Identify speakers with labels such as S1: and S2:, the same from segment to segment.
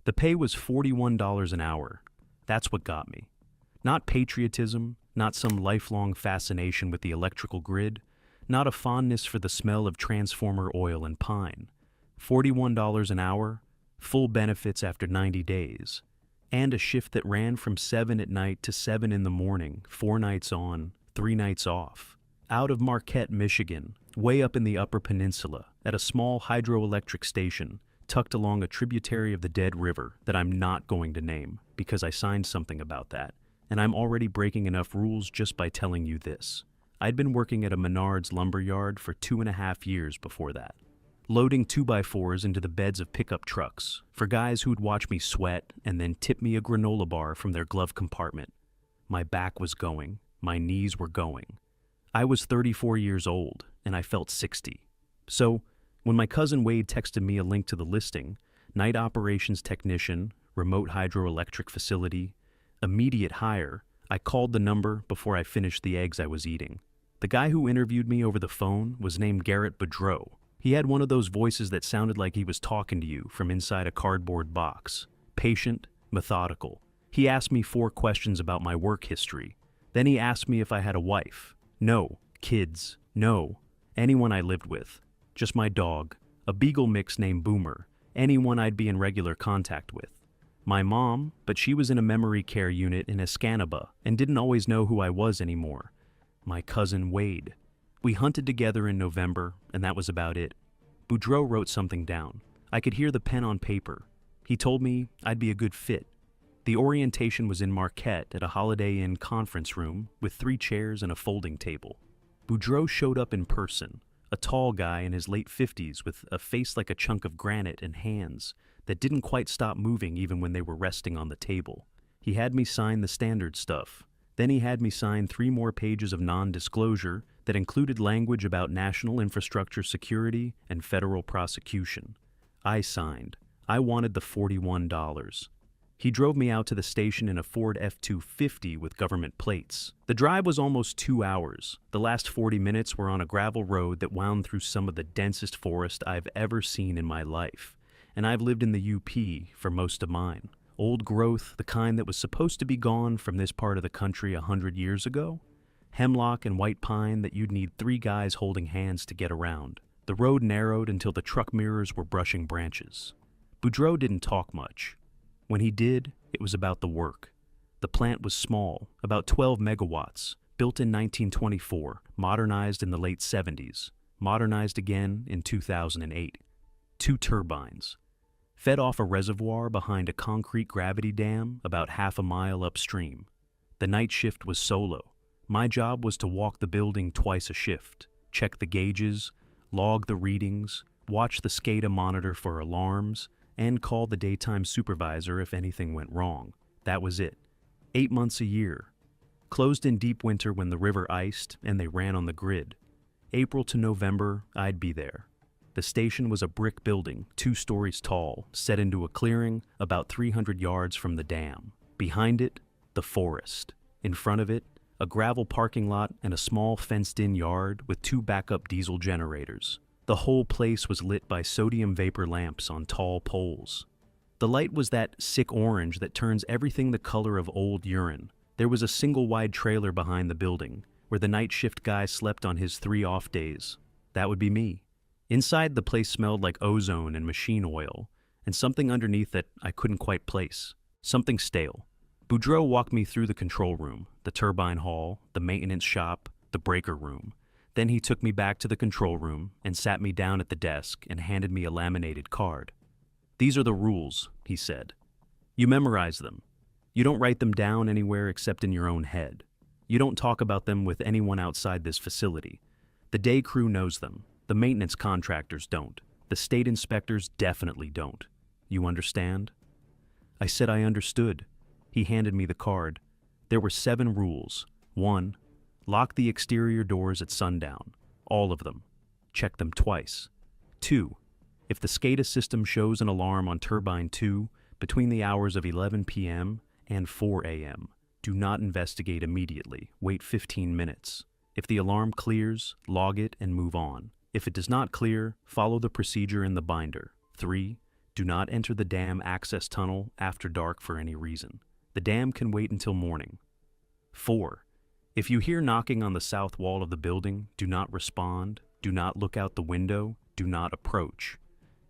S1: The pay was $41 an hour. That's what got me. Not patriotism, not some lifelong fascination with the electrical grid, not a fondness for the smell of transformer oil and pine. $41 an hour, full benefits after 90 days, and a shift that ran from 7 at night to 7 in the morning, 4 nights on, 3 nights off. Out of Marquette, Michigan, way up in the Upper Peninsula, at a small hydroelectric station, tucked along a tributary of the Dead River that I'm not going to name because I signed something about that, and I'm already breaking enough rules just by telling you this. I'd been working at a Menards lumberyard for 2.5 years before that, loading 2x4s into the beds of pickup trucks for guys who'd watch me sweat and then tip me a granola bar from their glove compartment. My back was going, my knees were going. I was 34 years old, and I felt 60. So, when my cousin Wade texted me a link to the listing, night operations technician, remote hydroelectric facility, immediate hire, I called the number before I finished the eggs I was eating. The guy who interviewed me over the phone was named Garrett Boudreau. He had one of those voices that sounded like he was talking to you from inside a cardboard box. Patient, methodical. He asked me 4 questions about my work history. Then he asked me if I had a wife. No. Kids. No. Anyone I lived with. Just my dog. A beagle mix named Boomer. Anyone I'd be in regular contact with. My mom, but she was in a memory care unit in Escanaba and didn't always know who I was anymore. My cousin Wade. We hunted together in November, and that was about it. Boudreau wrote something down. I could hear the pen on paper. He told me I'd be a good fit. The orientation was in Marquette at a Holiday Inn conference room with 3 chairs and a folding table. Boudreau showed up in person, a tall guy in his late 50s with a face like a chunk of granite and hands that didn't quite stop moving even when they were resting on the table. He had me sign the standard stuff. Then he had me sign 3 more pages of non-disclosure that included language about national infrastructure security and federal prosecution. I signed. I wanted the $41. He drove me out to the station in a Ford F-250 with government plates. The drive was almost 2 hours. The last 40 minutes were on a gravel road that wound through some of the densest forest I've ever seen in my life. And I've lived in the UP for most of mine. Old growth, the kind that was supposed to be gone from this part of the country 100 years ago. Hemlock and white pine that you'd need 3 guys holding hands to get around. The road narrowed until the truck mirrors were brushing branches. Boudreau didn't talk much. When he did, it was about the work. The plant was small, about 12 megawatts, built in 1924, modernized in the late 70s, modernized again in 2008. 2 turbines. Fed off a reservoir behind a concrete gravity dam about half a mile upstream. The night shift was solo. My job was to walk the building twice a shift, check the gauges, log the readings, watch the SCADA monitor for alarms, and call the daytime supervisor if anything went wrong. That was it. 8 months a year. Closed in deep winter when the river iced and they ran on the grid. April to November, I'd be there. The station was a brick building, 2 stories tall, set into a clearing about 300 yards from the dam. Behind it, the forest. In front of it, a gravel parking lot and a small fenced-in yard with 2 backup diesel generators. The whole place was lit by sodium vapor lamps on tall poles. The light was that sick orange that turns everything the color of old urine. There was a single-wide trailer behind the building, where the night shift guy slept on his 3 off days. That would be me. Inside, the place smelled like ozone and machine oil, and something underneath that I couldn't quite place. Something stale. Boudreau walked me through the control room, the turbine hall, the maintenance shop, the breaker room. Then he took me back to the control room and sat me down at the desk and handed me a laminated card. "These are the rules," he said. "You memorize them. You don't write them down anywhere except in your own head. You don't talk about them with anyone outside this facility. The day crew knows them. The maintenance contractors don't. The state inspectors definitely don't. You understand?" I said I understood. He handed me the card. There were 7 rules. 1. Lock the exterior doors at sundown. All of them. Check them twice. 2. If the SCADA system shows an alarm on turbine 2 between the hours of 11 p.m. and 4 a.m., do not investigate immediately. Wait 15 minutes. If the alarm clears, log it and move on. If it does not clear, follow the procedure in the binder. 3. Do not enter the dam access tunnel after dark for any reason. The dam can wait until morning. 4. If you hear knocking on the south wall of the building, do not respond, do not look out the window, do not approach.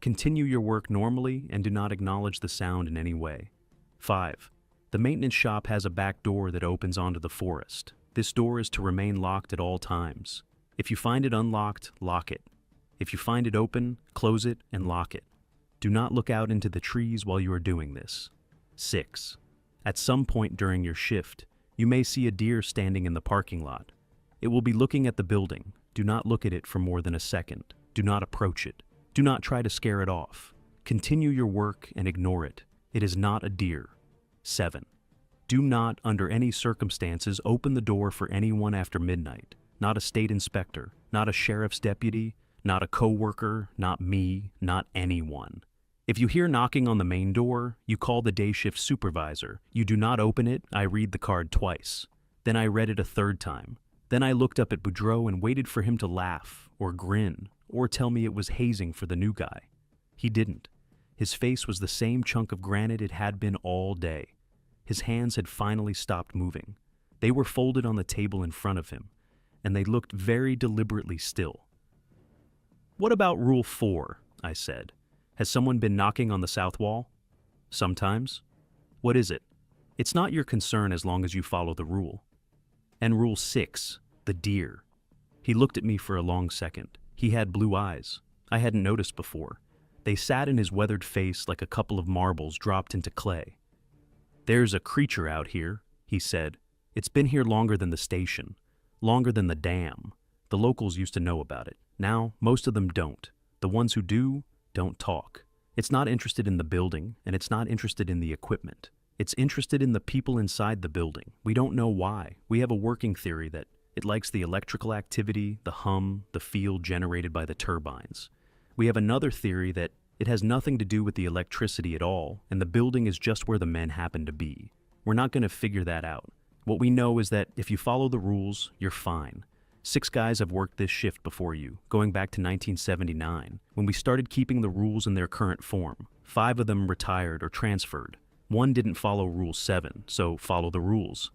S1: Continue your work normally and do not acknowledge the sound in any way. 5. The maintenance shop has a back door that opens onto the forest. This door is to remain locked at all times. If you find it unlocked, lock it. If you find it open, close it and lock it. Do not look out into the trees while you are doing this. 6. At some point during your shift, you may see a deer standing in the parking lot. It will be looking at the building. Do not look at it for more than a second. Do not approach it. Do not try to scare it off. Continue your work and ignore it. It is not a deer. 7. Do not, under any circumstances, open the door for anyone after midnight. Not a state inspector, not a sheriff's deputy, not a co-worker, not me, not anyone. If you hear knocking on the main door, you call the day shift supervisor. You do not open it. I read the card twice. Then I read it a third time. Then I looked up at Boudreaux and waited for him to laugh, or grin, or tell me it was hazing for the new guy. He didn't. His face was the same chunk of granite it had been all day. His hands had finally stopped moving. They were folded on the table in front of him, and they looked very deliberately still. "What about Rule 4?" I said. "Has someone been knocking on the south wall?" "Sometimes." "What is it?" "It's not your concern as long as you follow the rule." "And Rule 6, the deer." He looked at me for a long second. He had blue eyes. I hadn't noticed before. They sat in his weathered face like a couple of marbles dropped into clay. "There's a creature out here," he said. "It's been here longer than the station, longer than the dam. The locals used to know about it. Now, most of them don't. The ones who do, don't talk. It's not interested in the building, and it's not interested in the equipment. It's interested in the people inside the building. We don't know why. We have a working theory that it likes the electrical activity, the hum, the feel generated by the turbines. We have another theory that it has nothing to do with the electricity at all, and the building is just where the men happen to be. We're not going to figure that out. What we know is that if you follow the rules, you're fine. 6 guys have worked this shift before you, going back to 1979, when we started keeping the rules in their current form. 5 of them retired or transferred. 1 didn't follow Rule 7, so follow the rules.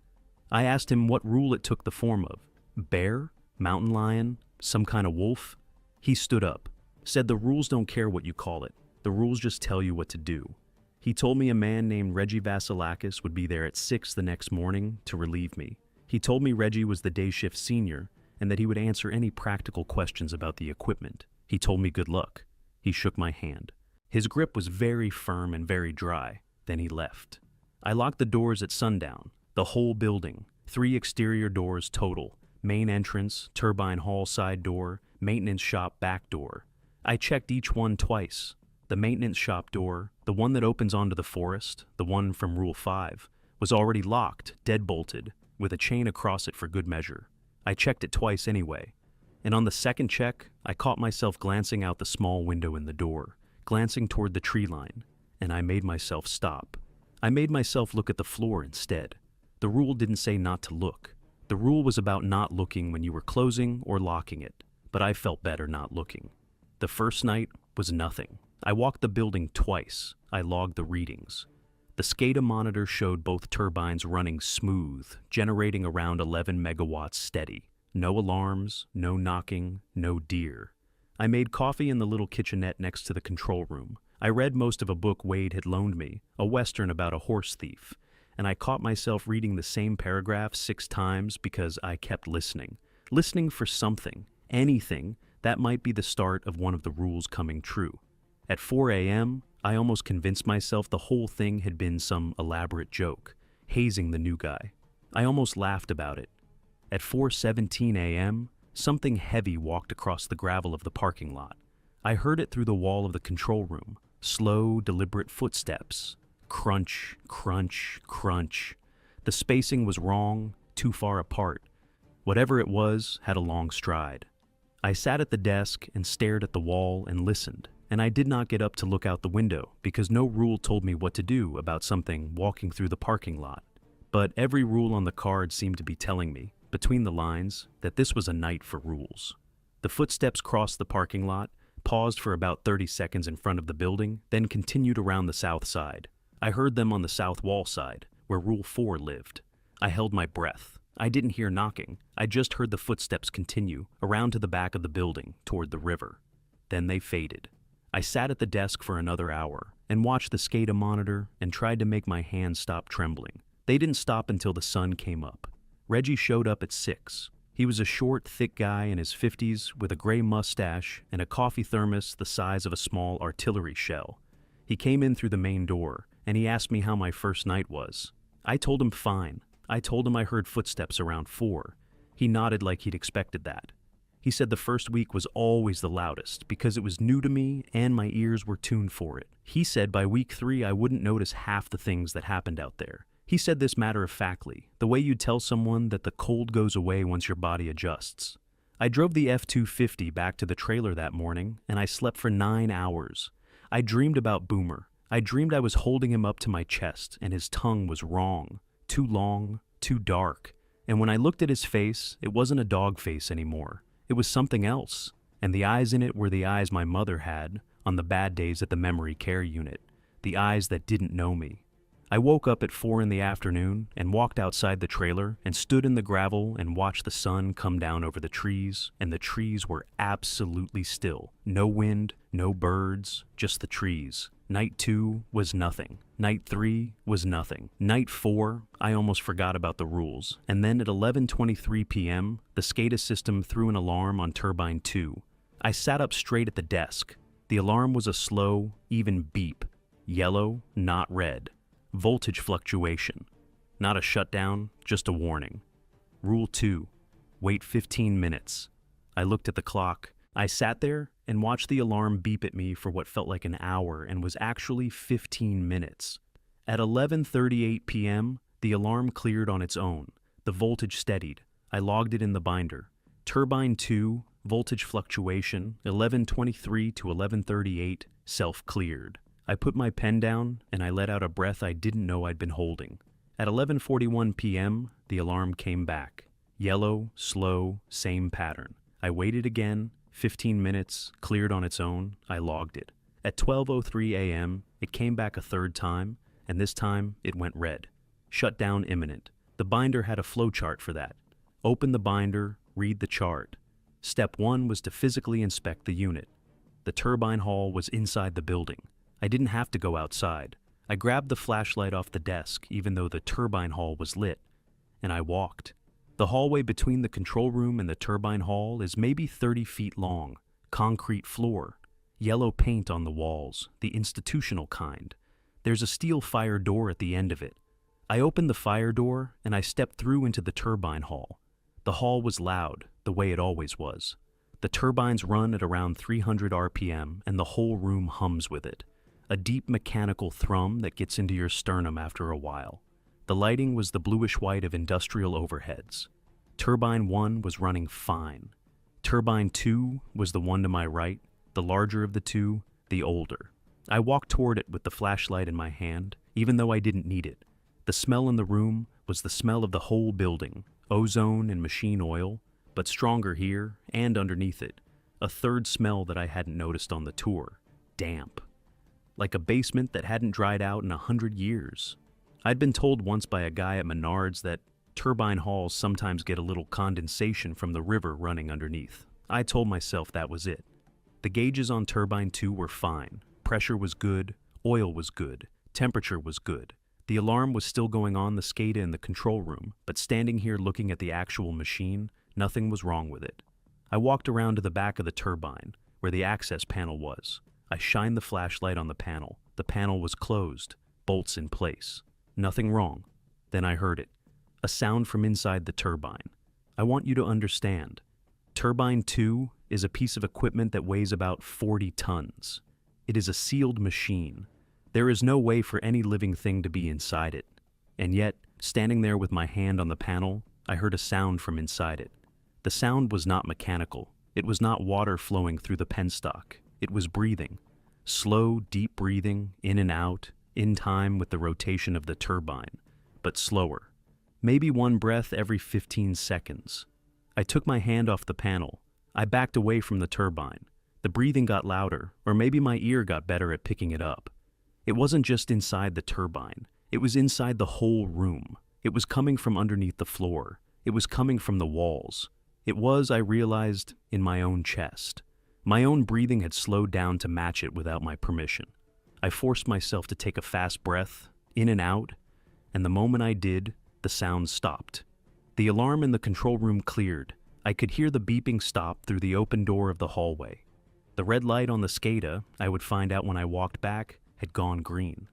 S1: I asked him what rule it took the form of. Bear? Mountain lion? Some kind of wolf? He stood up, said the rules don't care what you call it. The rules just tell you what to do. He told me a man named Reggie Vasilakis would be there at 6 the next morning to relieve me. He told me Reggie was the day shift senior, and that he would answer any practical questions about the equipment. He told me good luck. He shook my hand. His grip was very firm and very dry. Then he left. I locked the doors at sundown. The whole building. 3 exterior doors total. Main entrance, turbine hall side door, maintenance shop back door. I checked each one twice. The maintenance shop door, the one that opens onto the forest, the one from Rule 5, was already locked, deadbolted, with a chain across it for good measure. I checked it twice anyway, and on the second check, I caught myself glancing out the small window in the door, glancing toward the tree line, and I made myself stop. I made myself look at the floor instead. The rule didn't say not to look. The rule was about not looking when you were closing or locking it, but I felt better not looking. The first night was nothing. I walked the building twice. I logged the readings. The SCADA monitor showed both turbines running smooth, generating around 11 megawatts steady. No alarms, no knocking, no deer. I made coffee in the little kitchenette next to the control room. I read most of a book Wade had loaned me, a western about a horse thief, and I caught myself reading the same paragraph 6 times because I kept listening for something, anything, that might be the start of one of the rules coming true. At 4 a.m., I almost convinced myself the whole thing had been some elaborate joke, hazing the new guy. I almost laughed about it. At 4:17 a.m., something heavy walked across the gravel of the parking lot. I heard it through the wall of the control room, slow, deliberate footsteps. Crunch, crunch, crunch. The spacing was wrong, too far apart. Whatever it was had a long stride. I sat at the desk and stared at the wall and listened. And I did not get up to look out the window because no rule told me what to do about something walking through the parking lot. But every rule on the card seemed to be telling me, between the lines, that this was a night for rules. The footsteps crossed the parking lot, paused for about 30 seconds in front of the building, then continued around the south side. I heard them on the south wall side, where Rule 4 lived. I held my breath. I didn't hear knocking. I just heard the footsteps continue, around to the back of the building, toward the river. Then they faded. I sat at the desk for another hour, and watched the SCADA monitor, and tried to make my hands stop trembling. They didn't stop until the sun came up. Reggie showed up at 6. He was a short, thick guy in his 50s with a gray mustache and a coffee thermos the size of a small artillery shell. He came in through the main door, and he asked me how my first night was. I told him fine. I told him I heard footsteps around 4. He nodded like he'd expected that. He said the first week was always the loudest because it was new to me and my ears were tuned for it. He said by week 3 I wouldn't notice half the things that happened out there. He said this matter-of-factly, the way you'd tell someone that the cold goes away once your body adjusts. I drove the F-250 back to the trailer that morning, and I slept for 9 hours. I dreamed about Boomer. I dreamed I was holding him up to my chest, and his tongue was wrong. Too long, too dark. And when I looked at his face, it wasn't a dog face anymore. It was something else. And the eyes in it were the eyes my mother had on the bad days at the memory care unit. The eyes that didn't know me. I woke up at 4 in the afternoon and walked outside the trailer and stood in the gravel and watched the sun come down over the trees, and the trees were absolutely still. No wind, no birds, just the trees. Night 2 was nothing. Night 3 was nothing. Night 4, I almost forgot about the rules. And then at 11:23 p.m., the SCADA system threw an alarm on turbine 2. I sat up straight at the desk. The alarm was a slow, even beep. Yellow, not red. Voltage fluctuation. Not a shutdown, just a warning. Rule 2. Wait 15 minutes. I looked at the clock. I sat there and watched the alarm beep at me for what felt like an hour and was actually 15 minutes. At 11:38 p.m., the alarm cleared on its own. The voltage steadied. I logged it in the binder. Turbine 2, voltage fluctuation, 11:23 to 11:38, self-cleared. I put my pen down, and I let out a breath I didn't know I'd been holding. At 11:41 p.m., the alarm came back. Yellow, slow, same pattern. I waited again, 15 minutes, cleared on its own, I logged it. At 12:03 a.m., it came back a third time, and this time it went red. Shutdown imminent. The binder had a flowchart for that. Open the binder, read the chart. Step 1 was to physically inspect the unit. The turbine hall was inside the building. I didn't have to go outside. I grabbed the flashlight off the desk, even though the turbine hall was lit, and I walked. The hallway between the control room and the turbine hall is maybe 30 feet long, concrete floor, yellow paint on the walls, the institutional kind. There's a steel fire door at the end of it. I opened the fire door, and I stepped through into the turbine hall. The hall was loud, the way it always was. The turbines run at around 300 RPM, and the whole room hums with it. A deep mechanical thrum that gets into your sternum after a while. The lighting was the bluish-white of industrial overheads. Turbine 1 was running fine. Turbine 2 was the one to my right, the larger of the two, the older. I walked toward it with the flashlight in my hand, even though I didn't need it. The smell in the room was the smell of the whole building, ozone and machine oil, but stronger here and underneath it. A third smell that I hadn't noticed on the tour. Damp. Like a basement that hadn't dried out in 100 years. I'd been told once by a guy at Menards that turbine halls sometimes get a little condensation from the river running underneath. I told myself that was it. The gauges on turbine 2 were fine. Pressure was good, oil was good, temperature was good. The alarm was still going on the SCADA in the control room, but standing here looking at the actual machine, nothing was wrong with it. I walked around to the back of the turbine, where the access panel was. I shined the flashlight on the panel. The panel was closed, bolts in place. Nothing wrong. Then I heard it. A sound from inside the turbine. I want you to understand. Turbine 2 is a piece of equipment that weighs about 40 tons. It is a sealed machine. There is no way for any living thing to be inside it. And yet, standing there with my hand on the panel, I heard a sound from inside it. The sound was not mechanical. It was not water flowing through the penstock. It was breathing. Slow, deep breathing, in and out, in time with the rotation of the turbine, but slower. Maybe one breath every 15 seconds. I took my hand off the panel. I backed away from the turbine. The breathing got louder, or maybe my ear got better at picking it up. It wasn't just inside the turbine. It was inside the whole room. It was coming from underneath the floor. It was coming from the walls. It was, I realized, in my own chest. My own breathing had slowed down to match it without my permission. I forced myself to take a fast breath, in and out, and the moment I did, the sound stopped. The alarm in the control room cleared. I could hear the beeping stop through the open door of the hallway. The red light on the SCADA, I would find out when I walked back, had gone green.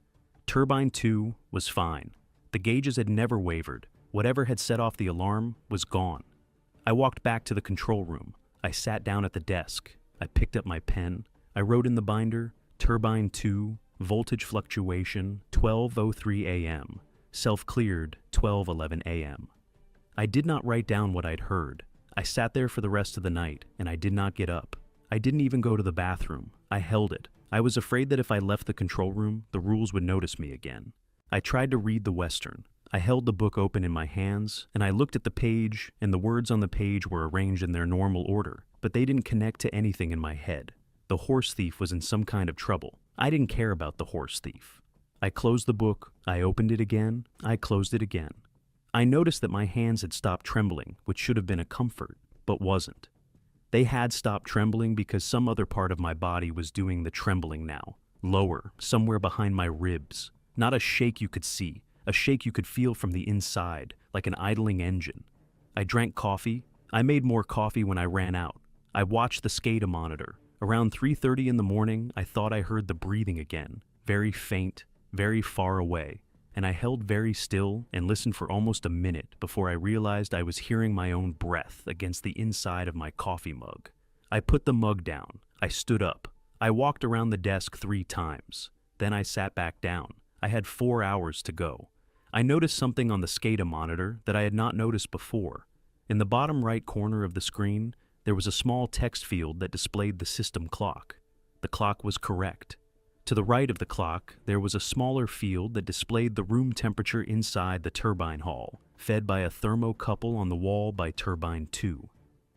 S1: Turbine 2 was fine. The gauges had never wavered. Whatever had set off the alarm was gone. I walked back to the control room. I sat down at the desk. I picked up my pen. I wrote in the binder, Turbine 2, voltage fluctuation, 12:03 a.m. Self-cleared, 12:11 a.m. I did not write down what I'd heard. I sat there for the rest of the night, and I did not get up. I didn't even go to the bathroom. I held it. I was afraid that if I left the control room, the rules would notice me again. I tried to read the Western. I held the book open in my hands, and I looked at the page, and the words on the page were arranged in their normal order, but they didn't connect to anything in my head. The horse thief was in some kind of trouble. I didn't care about the horse thief. I closed the book, I opened it again, I closed it again. I noticed that my hands had stopped trembling, which should have been a comfort, but wasn't. They had stopped trembling because some other part of my body was doing the trembling now, lower, somewhere behind my ribs. Not a shake you could see, a shake you could feel from the inside, like an idling engine. I drank coffee. I made more coffee when I ran out. I watched the SCADA monitor. Around 3:30 in the morning, I thought I heard the breathing again, very faint, very far away, and I held very still and listened for almost a minute before I realized I was hearing my own breath against the inside of my coffee mug. I put the mug down. I stood up. I walked around the desk 3 times. Then I sat back down. I had 4 hours to go. I noticed something on the SCADA monitor that I had not noticed before. In the bottom right corner of the screen, there was a small text field that displayed the system clock. The clock was correct. To the right of the clock, there was a smaller field that displayed the room temperature inside the turbine hall, fed by a thermocouple on the wall by turbine 2.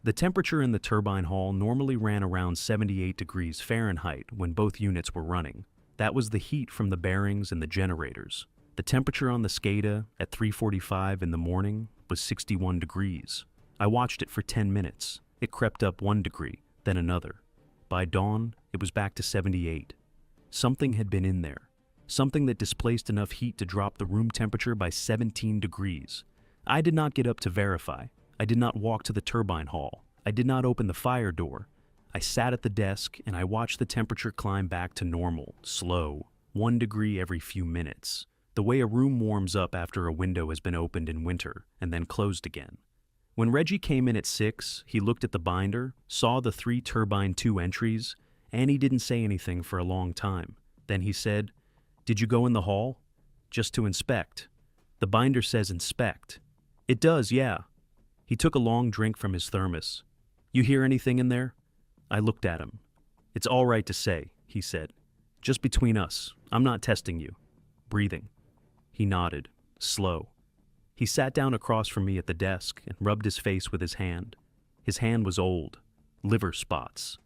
S1: The temperature in the turbine hall normally ran around 78 degrees Fahrenheit when both units were running. That was the heat from the bearings and the generators. The temperature on the SCADA at 3:45 in the morning was 61 degrees. I watched it for 10 minutes. It crept up 1 degree, then another. By dawn, it was back to 78. Something had been in there. Something that displaced enough heat to drop the room temperature by 17 degrees. I did not get up to verify. I did not walk to the turbine hall. I did not open the fire door. I sat at the desk and I watched the temperature climb back to normal, slow, 1 degree every few minutes. The way a room warms up after a window has been opened in winter and then closed again. When Reggie came in at 6, he looked at the binder, saw the 3 turbine 2 entries, and he didn't say anything for a long time. Then he said, "Did you go in the hall?" "Just to inspect." "The binder says inspect." "It does, yeah." He took a long drink from his thermos. "You hear anything in there?" I looked at him. "It's all right to say," he said. "Just between us. I'm not testing you." Breathing. He nodded, slow. He sat down across from me at the desk and rubbed his face with his hand. His hand was old, liver spots,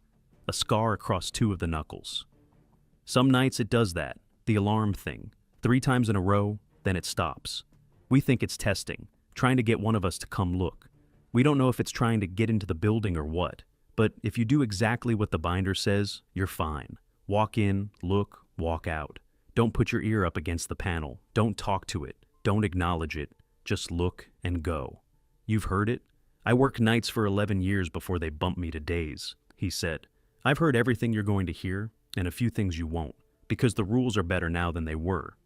S1: a scar across 2 of the knuckles. "Some nights it does that, the alarm thing, 3 times in a row, then it stops. We think it's testing, trying to get one of us to come look. We don't know if it's trying to get into the building or what, but if you do exactly what the binder says, you're fine. Walk in, look, walk out. Don't put your ear up against the panel. Don't talk to it. Don't acknowledge it. Just look and go. You've heard it? I worked nights for 11 years before they bumped me to days," he said. "I've heard everything you're going to hear, and a few things you won't, because the rules are better now than they were.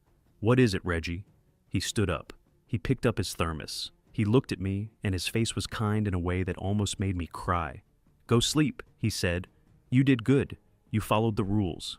S1: What is it, Reggie?" He stood up. He picked up his thermos. He looked at me, and his face was kind in a way that almost made me cry. "Go sleep," he said. "You did good. You followed the rules."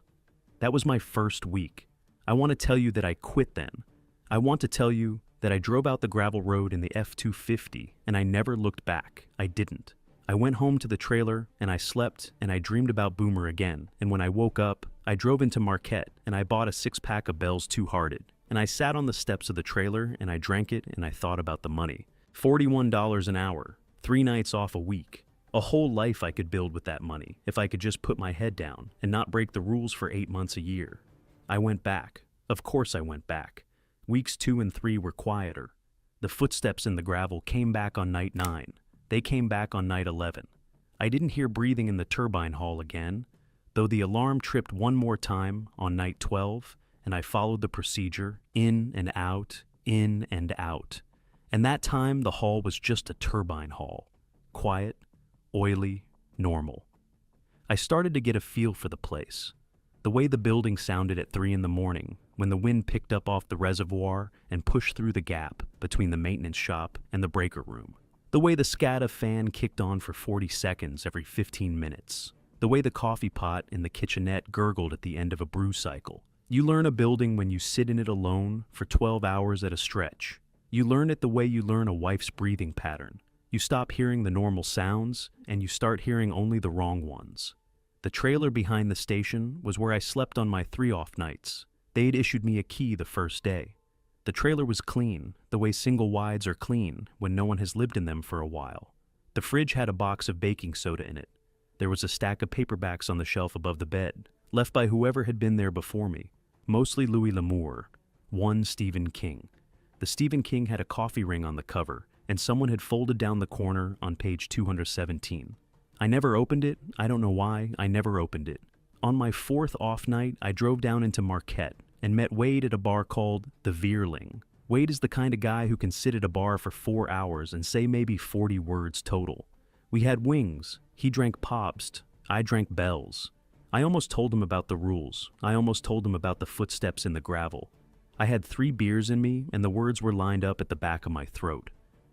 S1: That was my first week. I want to tell you that I quit then. I want to tell you that I drove out the gravel road in the F-250, and I never looked back. I didn't. I went home to the trailer, and I slept, and I dreamed about Boomer again, and when I woke up, I drove into Marquette, and I bought a 6-pack of Bell's Two Hearted, and I sat on the steps of the trailer, and I drank it, and I thought about the money. $41 an hour, 3 nights off a week. A whole life I could build with that money if I could just put my head down and not break the rules for 8 months a year. I went back. Of course I went back. Weeks 2 and 3 were quieter. The footsteps in the gravel came back on night 9. They came back on night 11. I didn't hear breathing in the turbine hall again, though the alarm tripped one more time on night 12, and I followed the procedure, in and out, in and out. And that time the hall was just a turbine hall. Quiet, oily, normal. I started to get a feel for the place. The way the building sounded at 3 in the morning, when the wind picked up off the reservoir and pushed through the gap between the maintenance shop and the breaker room. The way the SCADA fan kicked on for 40 seconds every 15 minutes. The way the coffee pot in the kitchenette gurgled at the end of a brew cycle. You learn a building when you sit in it alone for 12 hours at a stretch. You learn it the way you learn a wife's breathing pattern. You stop hearing the normal sounds, and you start hearing only the wrong ones. The trailer behind the station was where I slept on my 3-off nights. They had issued me a key the first day. The trailer was clean, the way single wides are clean when no one has lived in them for a while. The fridge had a box of baking soda in it. There was a stack of paperbacks on the shelf above the bed, left by whoever had been there before me, mostly Louis L'Amour, one Stephen King. The Stephen King had a coffee ring on the cover, and someone had folded down the corner on page 217. I never opened it. I don't know why. I never opened it. On my 4th off night, I drove down into Marquette and met Wade at a bar called The Veerling. Wade is the kind of guy who can sit at a bar for 4 hours and say maybe 40 words total. We had wings. He drank Pobst. I drank Bells. I almost told him about the rules. I almost told him about the footsteps in the gravel. I had 3 beers in me, and the words were lined up at the back of my throat.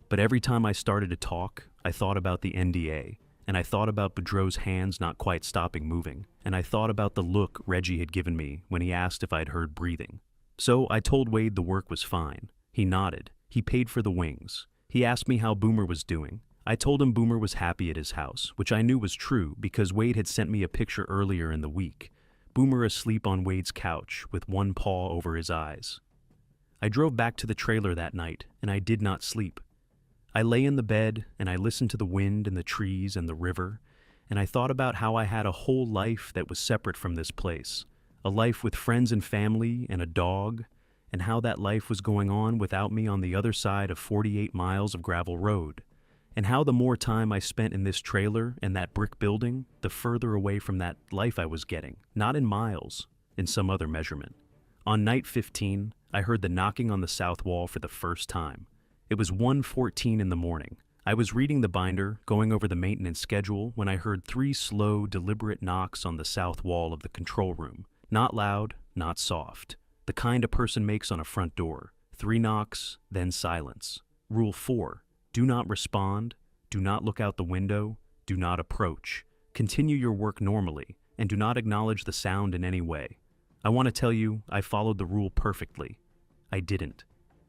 S1: But every time I started to talk, I thought about the NDA, and I thought about Boudreaux's hands not quite stopping moving, and I thought about the look Reggie had given me when he asked if I'd heard breathing. So I told Wade the work was fine. He nodded. He paid for the wings. He asked me how Boomer was doing. I told him Boomer was happy at his house, which I knew was true because Wade had sent me a picture earlier in the week. Boomer asleep on Wade's couch with one paw over his eyes. I drove back to the trailer that night, and I did not sleep. I lay in the bed, and I listened to the wind and the trees and the river, and I thought about how I had a whole life that was separate from this place, a life with friends and family and a dog, and how that life was going on without me on the other side of 48 miles of gravel road, and how the more time I spent in this trailer and that brick building, the further away from that life I was getting, not in miles, in some other measurement. On night 15, I heard the knocking on the south wall for the first time. It was 1:14 in the morning. I was reading the binder, going over the maintenance schedule, when I heard 3 slow, deliberate knocks on the south wall of the control room. Not loud, not soft. The kind a person makes on a front door. 3 knocks, then silence. Rule 4. Do not respond. Do not look out the window. Do not approach. Continue your work normally, and do not acknowledge the sound in any way. I want to tell you, I followed the rule perfectly. I didn't.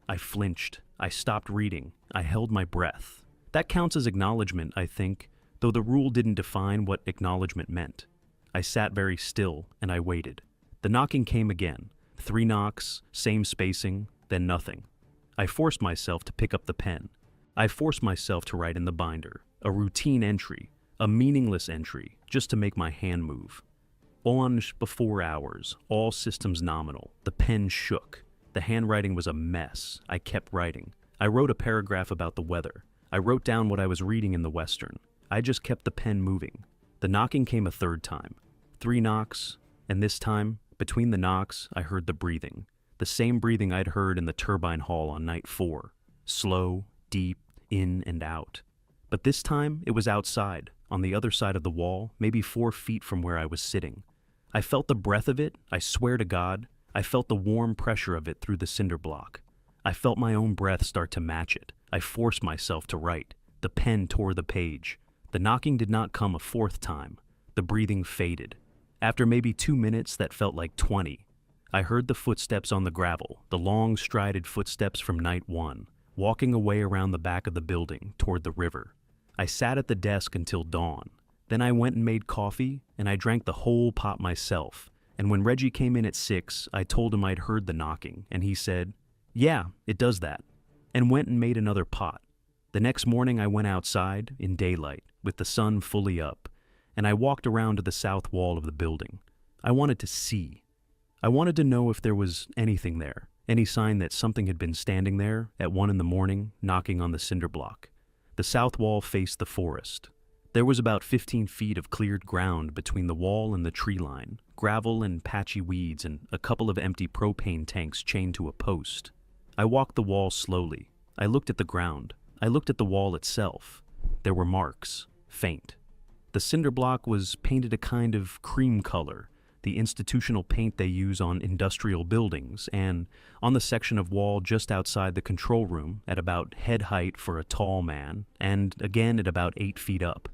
S1: I flinched. I stopped reading. I held my breath. That counts as acknowledgement, I think, though the rule didn't define what acknowledgement meant. I sat very still, and I waited. The knocking came again. 3 knocks, same spacing, then nothing. I forced myself to pick up the pen. I forced myself to write in the binder. A routine entry, a meaningless entry, just to make my hand move. On before hours, all systems nominal. The pen shook. The handwriting was a mess. I kept writing. I wrote a paragraph about the weather. I wrote down what I was reading in the Western. I just kept the pen moving. The knocking came a 3rd time. 3 knocks, and this time, between the knocks, I heard the breathing. The same breathing I'd heard in the turbine hall on night 4. Slow, deep, in and out. But this time, it was outside, on the other side of the wall, maybe 4 feet from where I was sitting. I felt the breath of it, I swear to God. I felt the warm pressure of it through the cinder block. I felt my own breath start to match it. I forced myself to write. The pen tore the page. The knocking did not come a 4th time. The breathing faded. After maybe 2 minutes that felt like 20, I heard the footsteps on the gravel, the long strided footsteps from night 1, walking away around the back of the building toward the river. I sat at the desk until dawn. Then I went and made coffee, and I drank the whole pot myself. And when Reggie came in at 6, I told him I'd heard the knocking, and he said, "Yeah, it does that," and went and made another pot. The next morning I went outside, in daylight, with the sun fully up, and I walked around to the south wall of the building. I wanted to see. I wanted to know if there was anything there, any sign that something had been standing there at 1 a.m, knocking on the cinder block. The south wall faced the forest. There was about 15 feet of cleared ground between the wall and the tree line, gravel and patchy weeds and a couple of empty propane tanks chained to a post. I walked the wall slowly. I looked at the ground. I looked at the wall itself. There were marks, faint. The cinder block was painted a kind of cream color, the institutional paint they use on industrial buildings, and on the section of wall just outside the control room at about head height for a tall man, and again at about 8 feet up,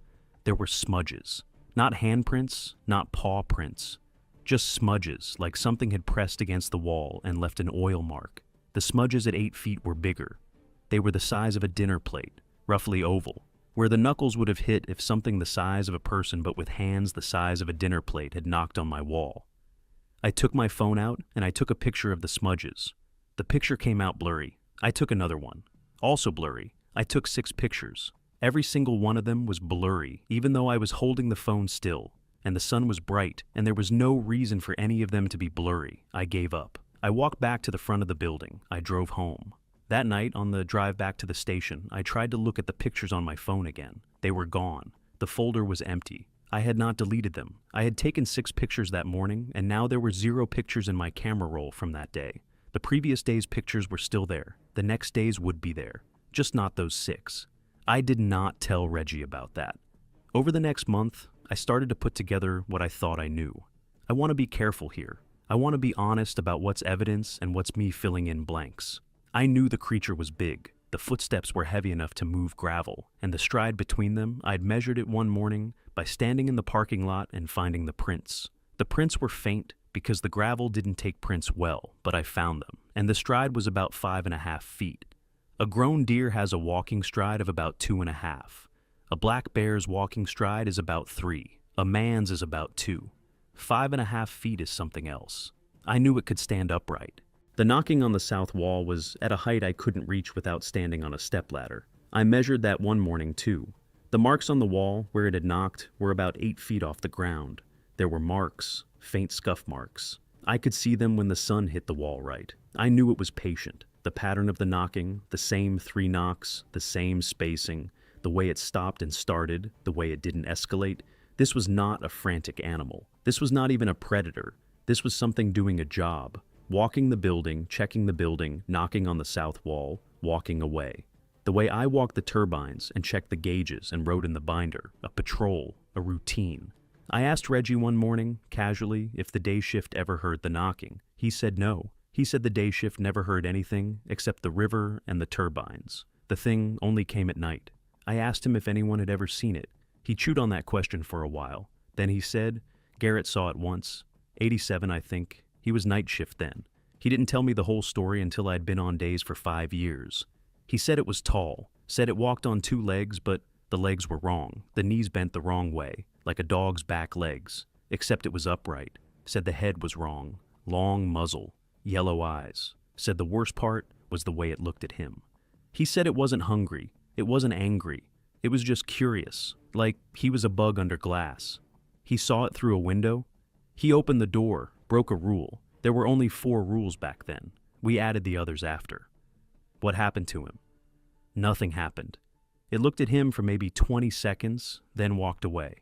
S1: there were smudges. Not handprints, not paw prints. Just smudges, like something had pressed against the wall and left an oil mark. The smudges at 8 feet were bigger. They were the size of a dinner plate, roughly oval, where the knuckles would have hit if something the size of a person but with hands the size of a dinner plate had knocked on my wall. I took my phone out and I took a picture of the smudges. The picture came out blurry. I took another one, also blurry. I took 6 pictures. Every single one of them was blurry, even though I was holding the phone still, and the sun was bright, and there was no reason for any of them to be blurry. I gave up. I walked back to the front of the building. I drove home. That night, on the drive back to the station, I tried to look at the pictures on my phone again. They were gone. The folder was empty. I had not deleted them. I had taken 6 pictures that morning, and now there were 0 pictures in my camera roll from that day. The previous day's pictures were still there. The next day's would be there. Just not those 6. I did not tell Reggie about that. Over the next month, I started to put together what I thought I knew. I want to be careful here. I want to be honest about what's evidence and what's me filling in blanks. I knew the creature was big. The footsteps were heavy enough to move gravel, and the stride between them, I'd measured it one morning by standing in the parking lot and finding the prints. The prints were faint because the gravel didn't take prints well, but I found them, and the stride was about 5.5 feet. A grown deer has a walking stride of about 2.5. A black bear's walking stride is about 3. A man's is about 2. 5.5 feet is something else. I knew it could stand upright. The knocking on the south wall was at a height I couldn't reach without standing on a stepladder. I measured that one morning too. The marks on the wall where it had knocked were about 8 feet off the ground. There were marks, faint scuff marks. I could see them when the sun hit the wall right. I knew it was patient. The pattern of the knocking, the same 3 knocks, the same spacing, the way it stopped and started, the way it didn't escalate. This was not a frantic animal. This was not even a predator. This was something doing a job. Walking the building, checking the building, knocking on the south wall, walking away. The way I walked the turbines and checked the gauges and wrote in the binder, a patrol, a routine. I asked Reggie one morning, casually, if the day shift ever heard the knocking. He said no. He said the day shift never heard anything except the river and the turbines. The thing only came at night. I asked him if anyone had ever seen it. He chewed on that question for a while. Then he said, Garrett saw it once. 87, I think. He was night shift then. He didn't tell me the whole story until I'd been on days for 5 years. He said it was tall, said it walked on 2 legs, but the legs were wrong. The knees bent the wrong way, like a dog's back legs, except it was upright. Said the head was wrong, long muzzle, yellow eyes. Said the worst part was the way it looked at him. He said it wasn't hungry, it wasn't angry, it was just curious, like he was a bug under glass. He saw it through a window. He opened the door, broke a rule. There were only 4 rules back then. We added the others after. What happened to him? Nothing happened. It looked at him for maybe 20 seconds, then walked away.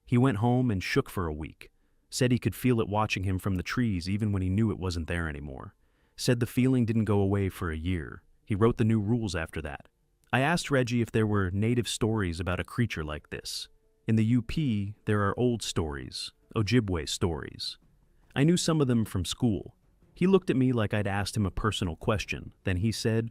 S1: He went home and shook for a week. Said he could feel it watching him from the trees even when he knew it wasn't there anymore. Said the feeling didn't go away for a year. He wrote the new rules after that. I asked Reggie if there were native stories about a creature like this. In the UP, there are old stories, Ojibwe stories. I knew some of them from school. He looked at me like I'd asked him a personal question. Then he said,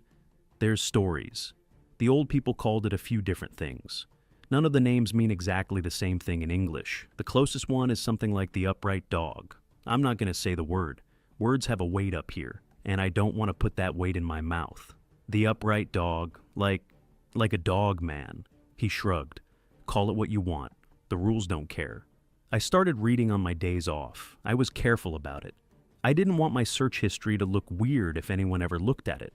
S1: "There's stories." The old people called it a few different things. None of the names mean exactly the same thing in English. The closest one is something like the upright dog. I'm not going to say the word. Words have a weight up here, and I don't want to put that weight in my mouth. The upright dog, like a DOGMAN. He shrugged. Call it what you want. The rules don't care. I started reading on my days off. I was careful about it. I didn't want my search history to look weird if anyone ever looked at it.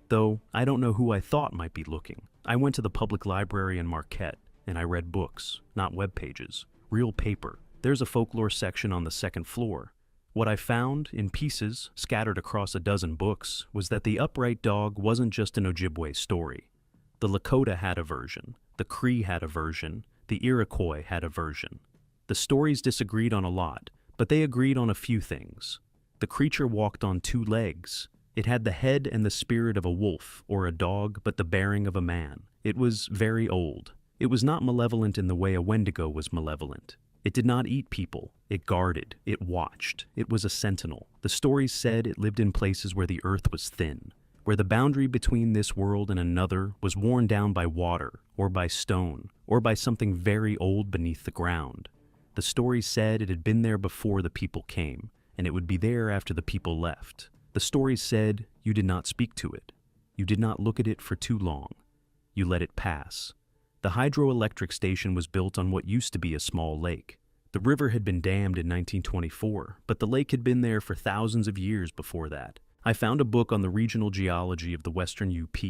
S1: Though I don't know who I thought might be looking. I went to the public library in Marquette, and I read books, not web pages, real paper. There's a folklore section on the second floor. What I found, in pieces, scattered across a dozen books, was that the upright dog wasn't just an Ojibwe story. The Lakota had a version, the Cree had a version, the Iroquois had a version. The stories disagreed on a lot, but they agreed on a few things. The creature walked on two legs. It had the head and the spirit of a wolf or a dog, but the bearing of a man. It was very old. It was not malevolent in the way a Wendigo was malevolent. It did not eat people. It guarded. It watched. It was a sentinel. The stories said it lived in places where the earth was thin, where the boundary between this world and another was worn down by water, or by stone, or by something very old beneath the ground. The stories said it had been there before the people came, and it would be there after the people left. The stories said you did not speak to it. You did not look at it for too long. You let it pass. The hydroelectric station was built on what used to be a small lake. The river had been dammed in 1924, but the lake had been there for thousands of years before that. I found a book on the regional geology of the western UP,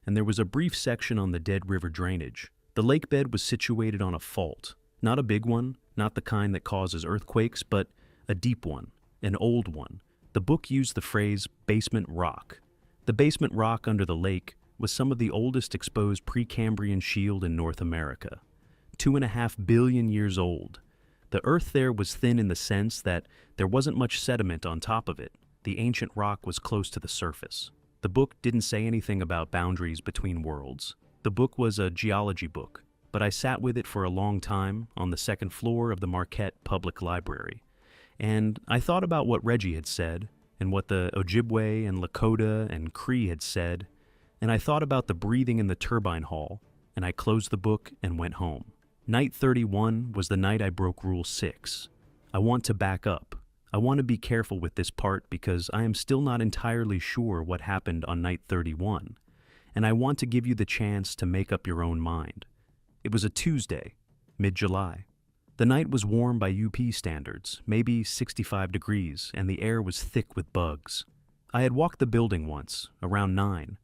S1: and there was a brief section on the Dead River drainage. The lake bed was situated on a fault. Not a big one, not the kind that causes earthquakes, but a deep one, an old one. The book used the phrase basement rock. The basement rock under the lake was some of the oldest exposed Precambrian shield in North America, 2.5 billion years old. The earth there was thin in the sense that there wasn't much sediment on top of it. The ancient rock was close to the surface. The book didn't say anything about boundaries between worlds. The book was a geology book, but I sat with it for a long time on the second floor of the Marquette Public Library. And I thought about what Reggie had said, and what the Ojibwe and Lakota and Cree had said, and I thought about the breathing in the turbine hall, and I closed the book and went home. Night 31 was the night I broke Rule 6. I want to back up. I want to be careful with this part because I am still not entirely sure what happened on night 31, and I want to give you the chance to make up your own mind. It was a Tuesday, mid-July. The night was warm by UP standards, maybe 65 degrees, and the air was thick with bugs. I had walked the building once, around 9.